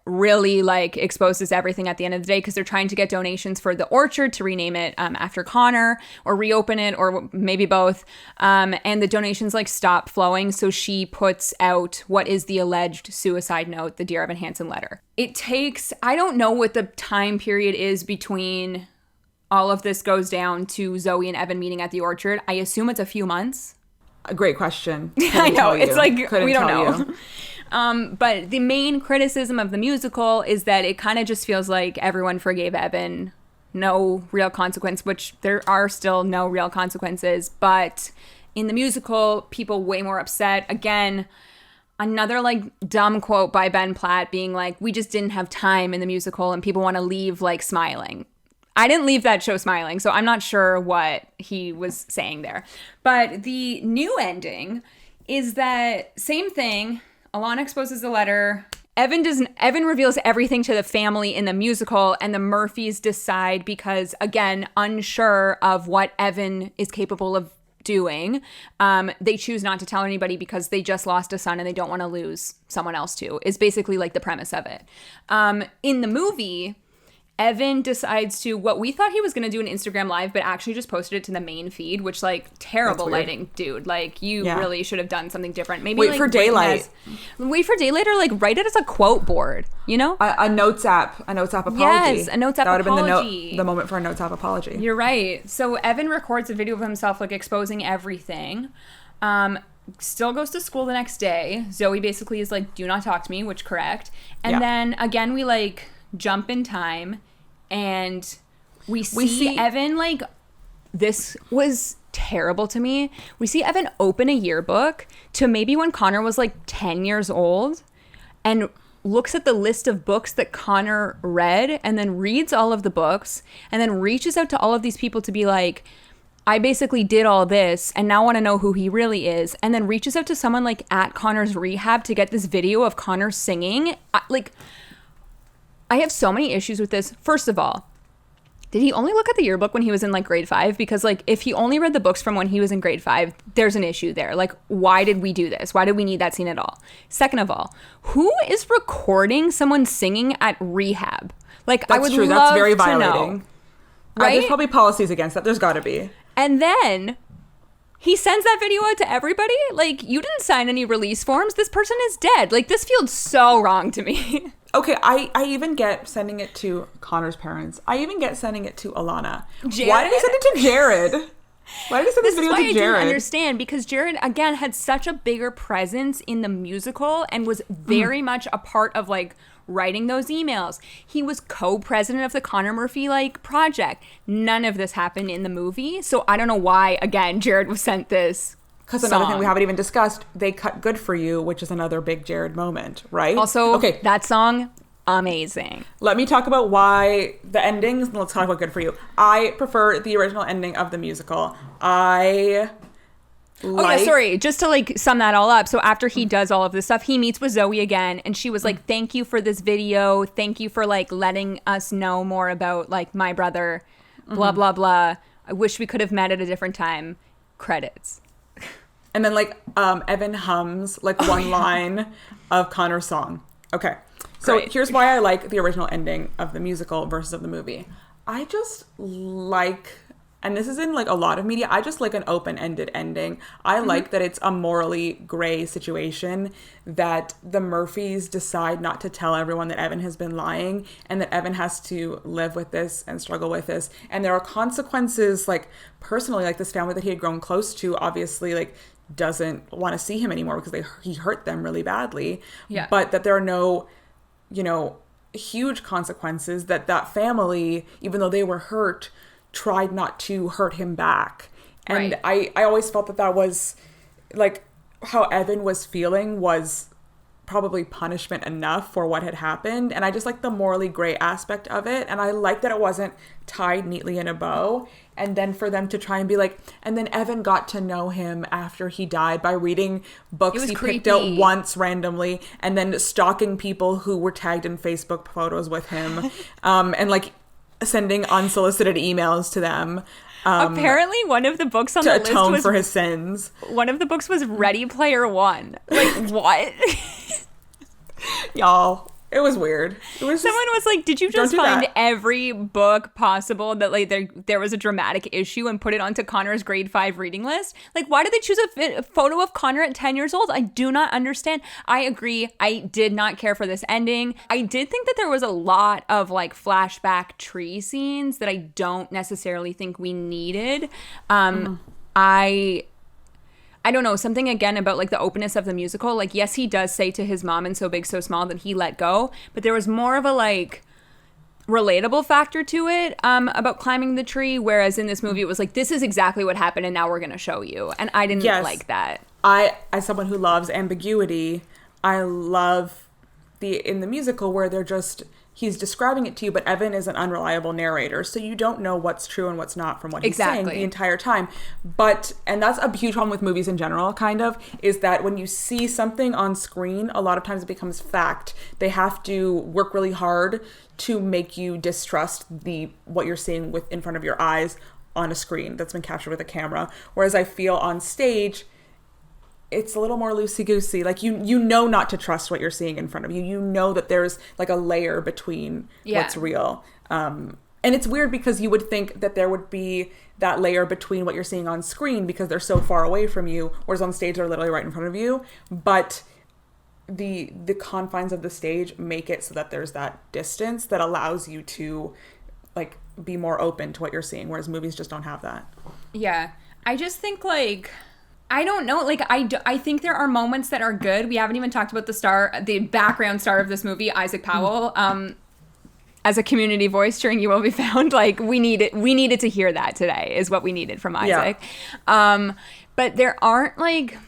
really like exposes everything at the end of the day because they're trying to get donations for the orchard to rename it after Connor or reopen it or maybe both. And the donations like stop flowing. So she puts out what is the alleged suicide note, the Dear Evan Hansen letter. It takes, I don't know what the time period is between all of this goes down to Zoe and Evan meeting at the orchard. I assume it's a few months. A great question. I know. It's like, Couldn't we don't tell know. you. But the main criticism of the musical is that it kind of just feels like everyone forgave Evan. No real consequence, which there are still no real consequences. But in the musical, people way more upset. Again, another like dumb quote by Ben Platt being like, we just didn't have time in the musical and people want to leave like smiling. I didn't leave that show smiling, so I'm not sure what he was saying there. But the new ending is that same thing. Alana exposes the letter. Evan reveals everything to the family in the musical, and the Murphys decide because, again, unsure of what Evan is capable of doing, they choose not to tell anybody because they just lost a son and they don't want to lose someone else too, is basically like the premise of it. In the movie, Evan decides to, what we thought he was going to do an Instagram live, but actually just posted it to the main feed, which like terrible lighting, dude. Like you really should have done something different. Maybe wait like for daylight. Wait for daylight, or like write it as a quote board, you know? A notes app apology. Yes, a notes app that apology. That would have been the moment for a notes app apology. You're right. So Evan records a video of himself like exposing everything. Still goes to school the next day. Zoe basically is like, do not talk to me, which correct. And then again, we like jump in time and we see Evan like, this was terrible to me. We see Evan open a yearbook to maybe when Connor was like 10 years old and looks at the list of books that Connor read and then reads all of the books and then reaches out to all of these people to be like, I basically did all this and now want to know who he really is, and then reaches out to someone like at Connor's rehab to get this video of Connor singing. I have so many issues with this. First of all, did he only look at the yearbook when he was in like grade 5? Because like if he only read the books from when he was in grade 5, there's an issue there. Like, why did we do this? Why did we need that scene at all? Second of all, who is recording someone singing at rehab? Like, That's I would true. love That's very to violating. know. Right? There's probably policies against that. There's got to be. And then he sends that video out to everybody. Like, you didn't sign any release forms. This person is dead. Like, this feels so wrong to me. Okay, I even get sending it to Connor's parents. I even get sending it to Alana. Jared? Why did he send it to Jared? Why did he send this video to Jared? This is why I didn't understand, because Jared, again, had such a bigger presence in the musical and was very much a part of, like, writing those emails. He was co-president of the Connor Murphy, like, project. None of this happened in the movie, so I don't know why, again, Jared was sent this Because another thing we haven't even discussed, they cut Good For You, which is another big Jared moment, right? Also, that song, amazing. Let me talk about why the endings, and let's talk about Good For You. I prefer the original ending of the musical. Just to like sum that all up. So after he does all of this stuff, he meets with Zoe again, and she was like, thank you for this video. Thank you for like letting us know more about like my brother, blah, blah, blah. I wish we could have met at a different time. Credits. And then like Evan hums like one line of Connor's song. Okay. So Great. here's why I like the original ending of the musical versus of the movie. I just like, and this is in like a lot of media, I just like an open-ended ending. I like that it's a morally gray situation, that the Murphys decide not to tell everyone that Evan has been lying, and that Evan has to live with this and struggle with this. And there are consequences, like personally, like this family that he had grown close to obviously like doesn't want to see him anymore because he hurt them really badly. Yeah. But that there are no, you know, huge consequences, that family, even though they were hurt, tried not to hurt him back. And Right. I always felt that was like how Evan was feeling was probably punishment enough for what had happened. And I just like the morally gray aspect of it. And I like that it wasn't tied neatly in a bow. And then for them to try and be like, and then Evan got to know him after he died by reading books he picked out once randomly, and then stalking people who were tagged in Facebook photos with him, and like sending unsolicited emails to them. Apparently, one of the books on the list atone was for his sins. One of the books was Ready Player One. Like, what? Y'all, it was weird. It was Someone was like, did you just do find that. every book possible that like there was a dramatic issue and put it onto Connor's grade 5 reading list? Like, why did they choose a photo of Connor at 10 years old? I do not understand. I agree. I did not care for this ending. I did think that there was a lot of like flashback tree scenes that I don't necessarily think we needed. I don't know, something again about like the openness of the musical. Like, yes, he does say to his mom in So Big, So Small that he let go, but there was more of a like relatable factor to it about climbing the tree. Whereas in this movie, it was like, this is exactly what happened and now we're going to show you. And I didn't like that. As someone who loves ambiguity, I love in the musical where he's describing it to you, but Evan is an unreliable narrator, so you don't know what's true and what's not from what he's saying the entire time. And that's a huge problem with movies in general, kind of, is that when you see something on screen, a lot of times it becomes fact. They have to work really hard to make you distrust what you're seeing in front of your eyes on a screen that's been captured with a camera. Whereas I feel on stage, it's a little more loosey-goosey. Like, you know not to trust what you're seeing in front of you. You know that there's like a layer between what's real. And it's weird because you would think that there would be that layer between what you're seeing on screen because they're so far away from you, whereas on stage they're literally right in front of you. But the confines of the stage make it so that there's that distance that allows you to like be more open to what you're seeing, whereas movies just don't have that. Yeah. I just think like, I don't know. Like, I think there are moments that are good. We haven't even talked about the background star of this movie, Isaac Powell. As a community voice during You Will Be Found, like we needed to hear that today is what we needed from Isaac. Yeah. But there aren't like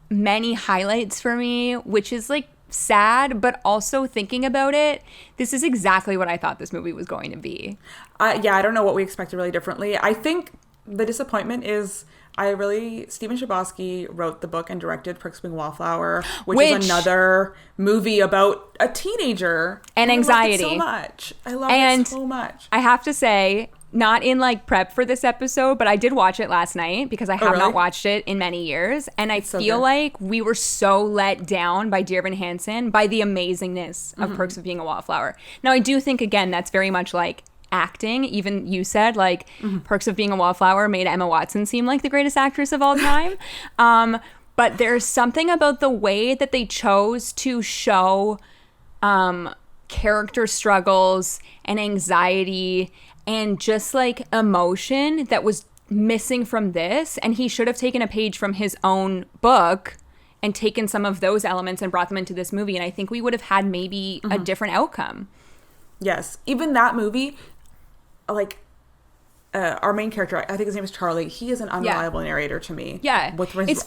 many highlights for me, which is like sad, but also thinking about it, this is exactly what I thought this movie was going to be. I don't know what we expected really differently. I think the disappointment is Stephen Chbosky wrote the book and directed Perks of Being a Wallflower, which is another movie about a teenager. And anxiety. I love it so much. I have to say, not in like prep for this episode, but I did watch it last night because I have not watched it in many years. And I feel like we were so let down by Dear Evan Hansen by the amazingness of Perks of Being a Wallflower. Now, I do think, again, that's very much like acting. Even you said like Perks of Being a Wallflower made Emma Watson seem like the greatest actress of all time. But there's something about the way that they chose to show character struggles and anxiety and just like emotion that was missing from this. And he should have taken a page from his own book and taken some of those elements and brought them into this movie. And I think we would have had maybe a different outcome. Yes. Even that movie, like our main character, I think his name is Charlie, he is an unreliable narrator to me. Yeah.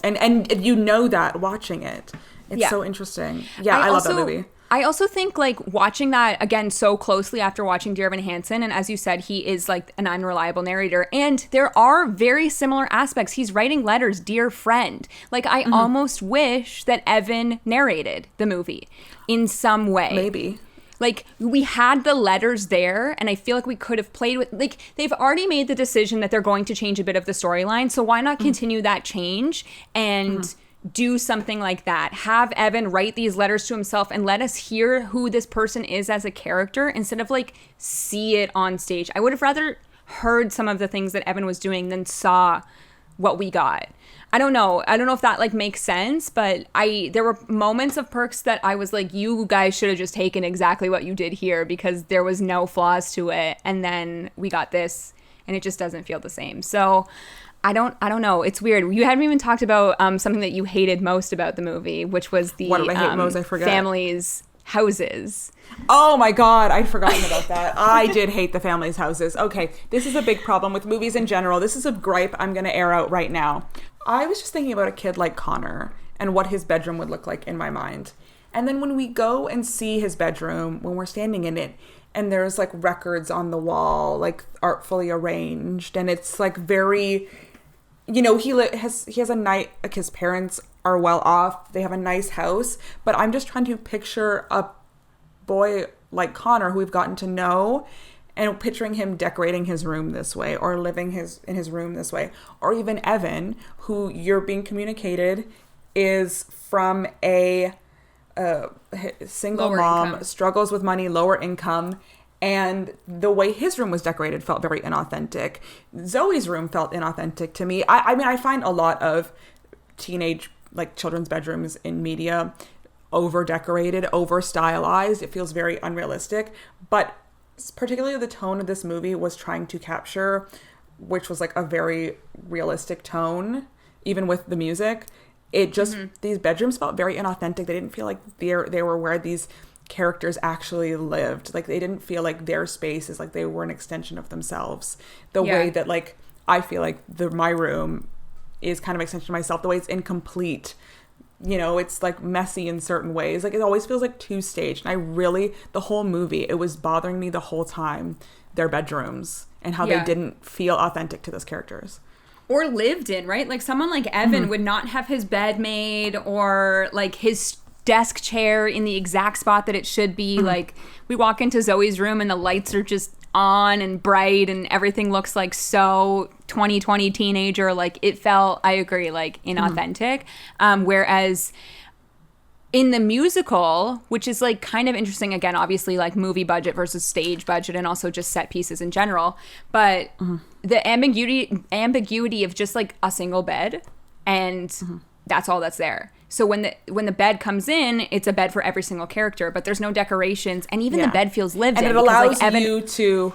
And you know that watching it. It's so interesting. Yeah, I love that movie. I also think like watching that again so closely after watching Dear Evan Hansen, and as you said, he is like an unreliable narrator, and there are very similar aspects. He's writing letters, dear friend. Like I almost wish that Evan narrated the movie in some way. Maybe. Like we had the letters there, and I feel like we could have played with, like they've already made the decision that they're going to change a bit of the storyline, so why not continue that change and do something like that. Have Evan write these letters to himself and let us hear who this person is as a character instead of like see it on stage. I would have rather heard some of the things that Evan was doing than saw what we got. I don't know if that like makes sense, but there were moments of Perks that I was like, you guys should have just taken exactly what you did here because there was no flaws to it. And then we got this and it just doesn't feel the same. So I don't know. It's weird. You hadn't even talked about something that you hated most about the movie, which was the what did I hate most? I forgot. Family's houses. Oh my God, I'd forgotten about that. I did hate the family's houses. Okay, this is a big problem with movies in general. This is a gripe I'm going to air out right now. I was just thinking about a kid like Connor and what his bedroom would look like in my mind. And then when we go and see his bedroom, when we're standing in it, and there's like records on the wall, like artfully arranged, and it's like very, you know, he has a night, like his parents are well off, they have a nice house, but I'm just trying to picture a boy like Connor who we've gotten to know and picturing him decorating his room this way or living in his room this way. Or even Evan, who you're being communicated is from a single Lower mom, income. struggles with money, lower income, and the way his room was decorated felt very inauthentic. Zoe's room felt inauthentic to me. I mean, I find a lot of teenage, like children's bedrooms in media over decorated, over stylized. It feels very unrealistic, but particularly the tone of this movie was trying to capture, which was like a very realistic tone, even with the music. It just, these bedrooms felt very inauthentic. They didn't feel like they were where these characters actually lived. Like they didn't feel like their spaces, like they were an extension of themselves. The way that like, I feel like my room is kind of an extension of myself, the way it's incomplete. You know, it's like messy in certain ways. Like it always feels like too staged. And the whole movie, it was bothering me the whole time, their bedrooms and how they didn't feel authentic to those characters. Or lived in, right? Like someone like Evan would not have his bed made or like his desk chair in the exact spot that it should be. Like we walk into Zoe's room and the lights are just on and bright and everything looks like so 2020 teenager. Like it felt, I agree, like inauthentic. Whereas in the musical, which is like kind of interesting, again, obviously like movie budget versus stage budget and also just set pieces in general, but the ambiguity of just like a single bed and that's all that's there. So when the bed comes in, it's a bed for every single character, but there's no decorations, and even the bed feels lived in. And it allows you to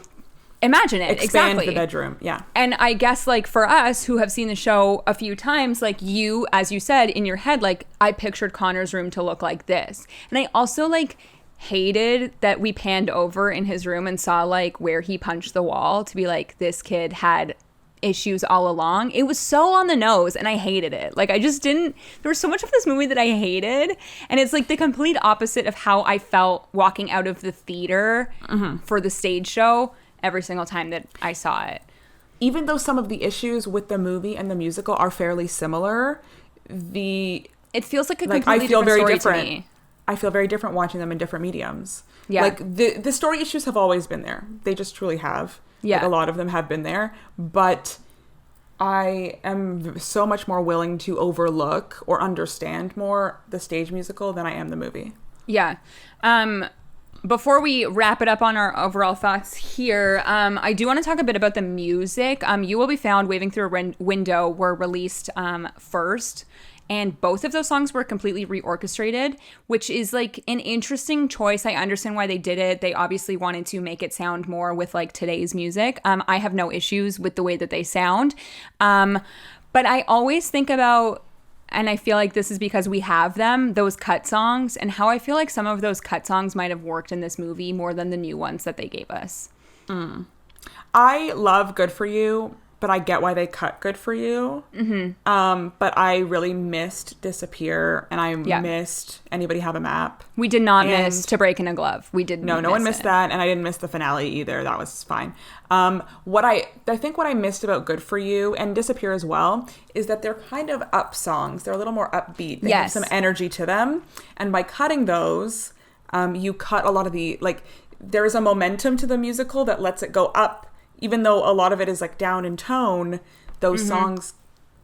imagine it. Expand exactly the bedroom. Yeah. And I guess like for us who have seen the show a few times, like you, as you said in your head, like I pictured Connor's room to look like this. And I also like hated that we panned over in his room and saw like where he punched the wall to be like, this kid had issues all along. It was so on the nose and I hated it. Like I just didn't, there was so much of this movie that I hated, and it's like the complete opposite of how I felt walking out of the theater for the stage show every single time that I saw it. Even though some of the issues with the movie and the musical are fairly similar, it feels like a completely different story to me. I feel very different watching them in different mediums. Yeah. Like the story issues have always been there. They just truly have. Yeah. Like a lot of them have been there, but I am so much more willing to overlook or understand more the stage musical than I am the movie. Yeah. Before we wrap it up on our overall thoughts here, I do want to talk a bit about the music. You Will Be Found, Waving Through a Window were released first. And both of those songs were completely reorchestrated, which is like an interesting choice. I understand why they did it. They obviously wanted to make it sound more with like today's music. I have no issues with the way that they sound. But I always think about, and I feel like this is because we have them, those cut songs, and how I feel like some of those cut songs might have worked in this movie more than the new ones that they gave us. I love Good For You, but I get why they cut Good For You. But I really missed Disappear, and I missed Anybody Have a Map. We did not miss To Break in a Glove. We did no one missed that, and I didn't miss the finale either. That was fine. What I think what I missed about Good For You and Disappear as well is that they're kind of up songs. They're a little more upbeat. They have some energy to them, and by cutting those, you cut a lot of the, like, there is a momentum to the musical that lets it go up. Even though a lot of it is like down in tone, those songs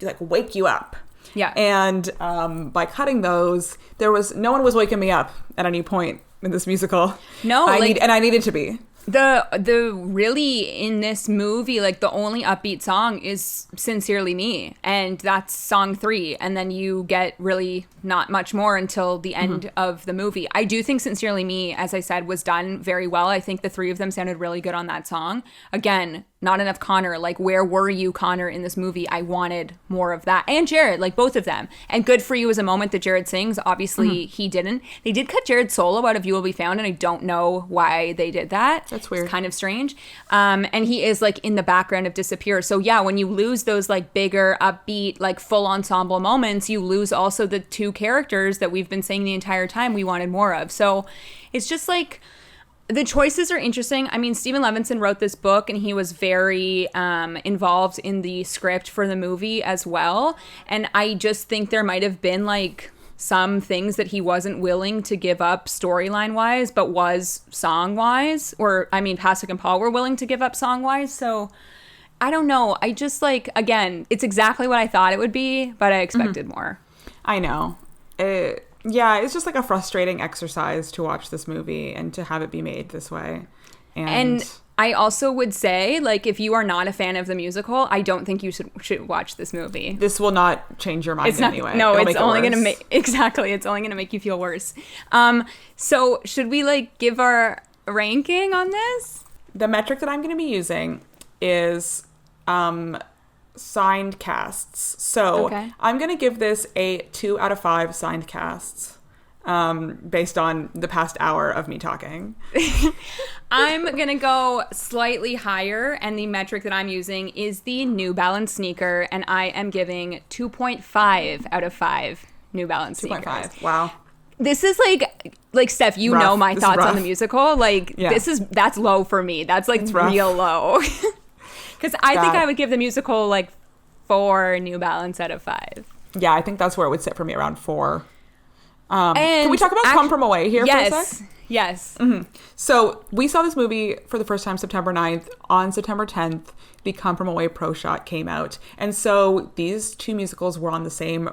like wake you up. Yeah. And by cutting those, no one was waking me up at any point in this musical. No, I needed to be. The really in this movie, like the only upbeat song is Sincerely Me, and that's song 3, and then you get really not much more until the end of the movie. I do think Sincerely Me, as I said, was done very well. I think the 3 of them sounded really good on that song. Again, not enough Connor. Like, where were you, Connor, in this movie? I wanted more of that. And Jared, like both of them. And Good For You is a moment that Jared sings. Obviously, he didn't. They did cut Jared's solo out of You Will Be Found, and I don't know why they did that. That's weird. It's kind of strange. And he is like in the background of Disappear. So yeah, when you lose those like bigger, upbeat, like full ensemble moments, you lose also the 2 characters that we've been saying the entire time we wanted more of. So it's just like, the choices are interesting. I mean, Stephen Levinson wrote this book, and he was very involved in the script for the movie as well. And I just think there might have been like some things that he wasn't willing to give up storyline wise, but was song wise. Or, I mean, Pasek and Paul were willing to give up song wise. So I don't know. I just like, again, it's exactly what I thought it would be, but I expected more. I know. Yeah, it's just like a frustrating exercise to watch this movie and to have it be made this way. And I also would say, like, if you are not a fan of the musical, I don't think you should watch this movie. This will not change your mind anyway. No, it's only going to make, exactly, it's only going to make you feel worse. So should we, like, give our ranking on this? The metric that I'm going to be using is signed casts. So I'm going to give this a 2 out of 5 signed casts based on the past hour of me talking. I'm going to go slightly higher, and the metric that I'm using is the New Balance sneaker, and I am giving 2.5 out of 5 New Balance sneakers. 2.5. Wow. This is like Steph, you know my thoughts on the musical. Like, that's low for me. That's like real low. Because I think I would give the musical like 4 New Balance out of 5. Yeah, I think that's where it would sit for me, around 4. Can we talk about Come From Away here for a sec? Yes. Mm-hmm. So we saw this movie for the first time September 9th. On September 10th, the Come From Away Pro Shot came out. And so these 2 musicals were on the same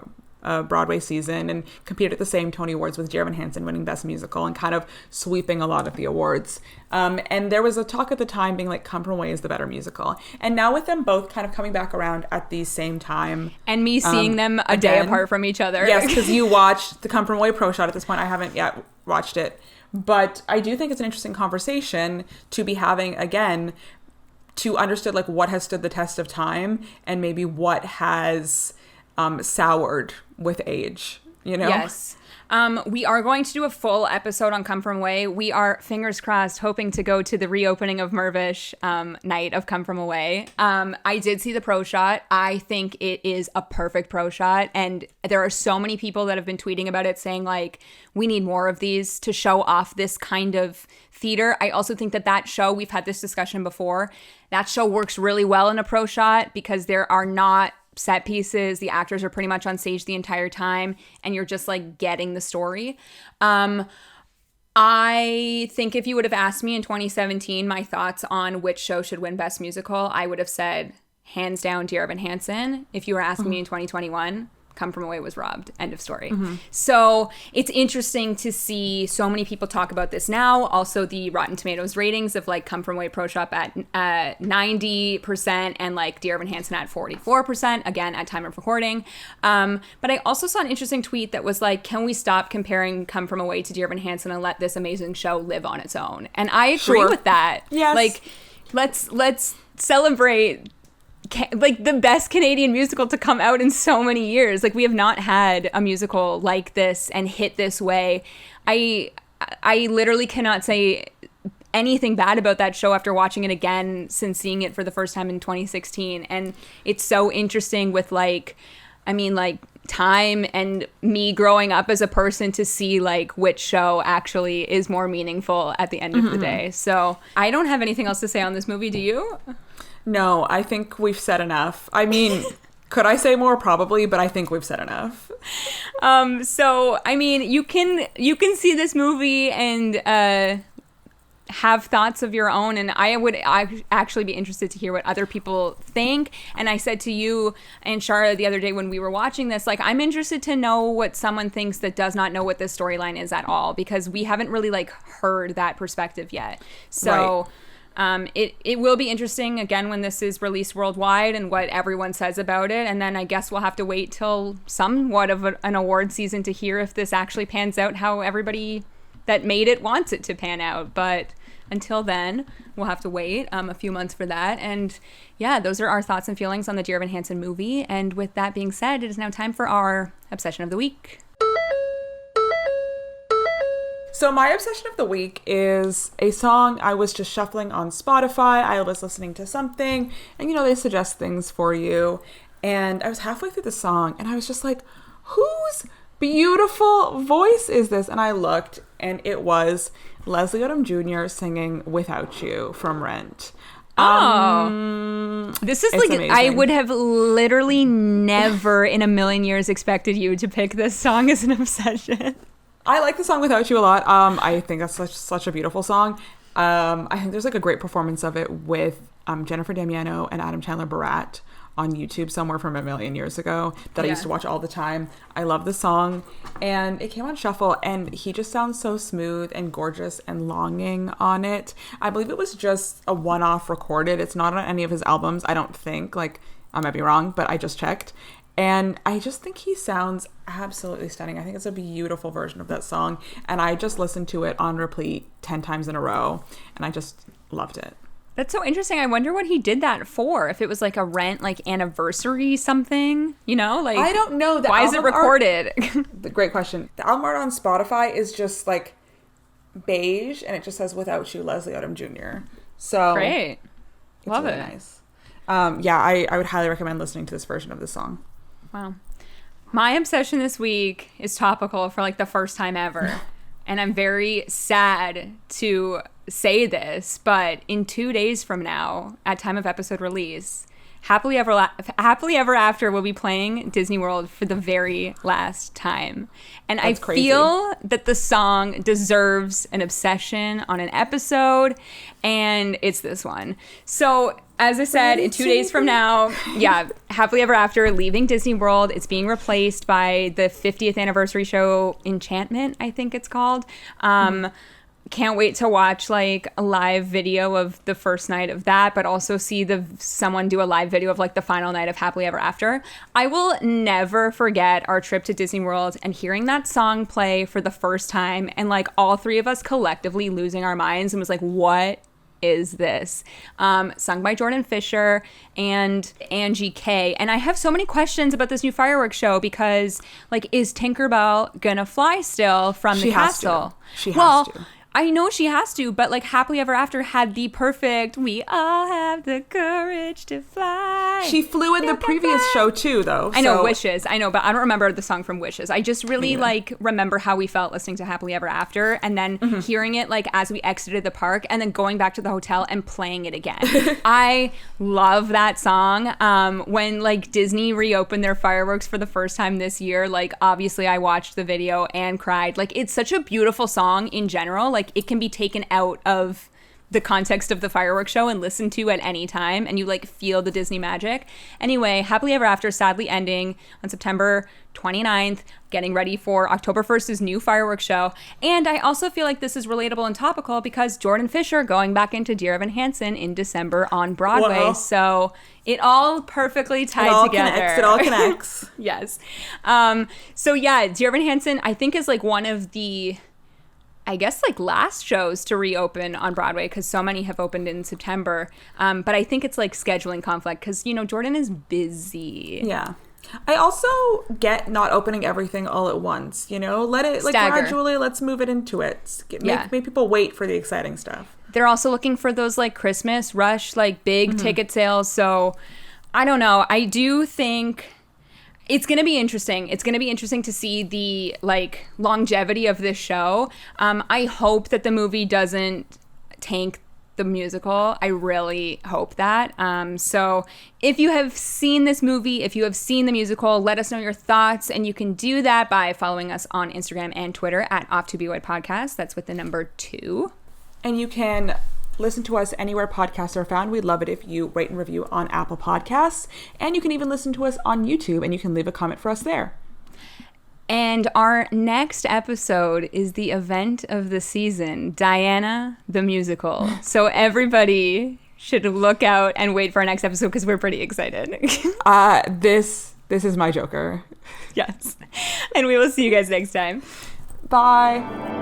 Broadway season and competed at the same Tony Awards, with Dear Evan Hansen winning Best Musical and kind of sweeping a lot of the awards. And there was a talk at the time being like, Come From Away is the better musical. And now with them both kind of coming back around at the same time. And me seeing them a day apart from each other. Yes, because you watched the Come From Away Pro Shot at this point. I haven't yet watched it. But I do think it's an interesting conversation to be having again, to understand like what has stood the test of time and maybe what has soured with age, you know? Yes. We are going to do a full episode on Come From Away. We are, fingers crossed, hoping to go to the reopening of Mirvish night of Come From Away. I did see the pro shot. I think it is a perfect pro shot. And there are so many people that have been tweeting about it saying, like, we need more of these to show off this kind of theater. I also think that show, we've had this discussion before, that show works really well in a pro shot because there are not set pieces. The actors are pretty much on stage the entire time, and you're just like getting the story. I think if you would have asked me in 2017 my thoughts on which show should win Best Musical, I would have said hands down Dear Evan Hansen. If you were asking me in 2021, Come From Away was robbed. End of story. So it's interesting to see so many people talk about this now. Also, the Rotten Tomatoes ratings of like Come From Away Pro Shop at 90% and like Dear Evan Hansen at 44%, again, at time of recording. But I also saw an interesting tweet that was like, can we stop comparing Come From Away to Dear Evan Hansen and let this amazing show live on its own? And I agree with that. Yes. Like, let's celebrate like the best Canadian musical to come out in so many years. Like, we have not had a musical like this and hit this way. I literally cannot say anything bad about that show after watching it again since seeing it for the first time in 2016. And it's so interesting with like, I mean, like time and me growing up as a person to see like which show actually is more meaningful at the end of the day. So I don't have anything else to say on this movie. Do you? No, I think we've said enough. I mean, could I say more? Probably, but I think we've said enough. So, I mean, you can see this movie and have thoughts of your own, and I actually be interested to hear what other people think. And I said to you and Shara the other day when we were watching this, like, I'm interested to know what someone thinks that does not know what this storyline is at all, because we haven't really like heard that perspective yet. So it will be interesting again when this is released worldwide and what everyone says about it. And then I guess we'll have to wait till somewhat of an award season to hear if this actually pans out how everybody that made it wants it to pan out. But until then, we'll have to wait a few months for that. And yeah, those are our thoughts and feelings on the Dear Evan Hansen movie. And with that being said, it is now time for our Obsession of the Week. So my obsession of the week is a song I was just shuffling on Spotify. I was listening to something, and they suggest things for you. And I was halfway through the song, and I was just like, whose beautiful voice is this? And I looked, and it was Leslie Odom Jr. singing Without You from Rent. This is like, amazing. I would have literally never in a million years expected you to pick this song as an obsession. I like the song Without You a lot. I think that's such a beautiful song. I think there's like a great performance of it with Jennifer Damiano and Adam Chandler Barat on YouTube somewhere from a million years ago that I used to watch all the time. I love the song, and it came on shuffle, and he just sounds so smooth and gorgeous and longing on it. I believe it was just a one-off recorded. It's not on any of his albums, I don't think. Like, I might be wrong, but I just checked. And I just think he sounds absolutely stunning. I think it's a beautiful version of that song. And I just listened to it on repeat 10 times in a row. And I just loved it. That's so interesting. I wonder what he did that for. If it was like a Rent, like, anniversary something, like... I don't know. Why is it recorded? Great question. The album art on Spotify is just like beige. And it just says Without You, Leslie Odom Jr. So... Great. Love really it. Nice. I would highly recommend listening to this version of the song. Wow. My obsession this week is topical for like the first time ever. And I'm very sad to say this, but in 2 days from now, at time of episode release, Happily Ever After will be playing Disney World for the very last time. And that's crazy. Feel that the song deserves an obsession on an episode, and it's this one. So... as I said, in 2 days from now, Happily Ever After leaving Disney World. It's being replaced by the 50th anniversary show Enchantment, I think it's called. Can't wait to watch like a live video of the first night of that, but also see someone do a live video of like the final night of Happily Ever After. I will never forget our trip to Disney World and hearing that song play for the first time, and like all three of us collectively losing our minds and was like, what is this? Sung by Jordan Fisher and Angie K. And I have so many questions about this new fireworks show because, like, is Tinkerbell gonna fly still from the castle? She has to. I know she has to, but like Happily Ever After had the perfect, we all have the courage to fly. She flew in the previous show too, though. I know, Wishes. I know, but I don't remember the song from Wishes. I just really remember how we felt listening to Happily Ever After, and then hearing it like as we exited the park, and then going back to the hotel and playing it again. I love that song. When like Disney reopened their fireworks for the first time this year, like obviously I watched the video and cried. Like, it's such a beautiful song in general. Like, it can be taken out of the context of the fireworks show and listened to at any time, and you like feel the Disney magic. Anyway, Happily Ever After sadly ending on September 29th, getting ready for October 1st's new fireworks show. And I also feel like this is relatable and topical because Jordan Fisher going back into Dear Evan Hansen in December on Broadway. Wow. So it all perfectly tied together. It all connects. Yes. So yeah, Dear Evan Hansen I think is like one of the, I guess, like last shows to reopen on Broadway because so many have opened in September. But I think it's like scheduling conflict because, Jordan is busy. Yeah. I also get not opening everything all at once, let it like Stagger. Gradually, let's move it into it. Make people wait for the exciting stuff. They're also looking for those like Christmas rush, like big ticket sales. So I don't know. I do think it's going to be interesting. It's going to be interesting to see the like longevity of this show. I hope that the movie doesn't tank the musical. I really hope that. So if you have seen this movie, if you have seen the musical, let us know your thoughts. And you can do that by following us on Instagram and Twitter at Off to Be What Podcast. That's with the number 2. And you can listen to us anywhere podcasts are found. We'd love it if you rate and review on Apple Podcasts. And you can even listen to us on YouTube, and you can leave a comment for us there. And our next episode is the event of the season, Diana the Musical. So everybody should look out and wait for our next episode because we're pretty excited. This is my Joker. Yes. And we will see you guys next time. Bye.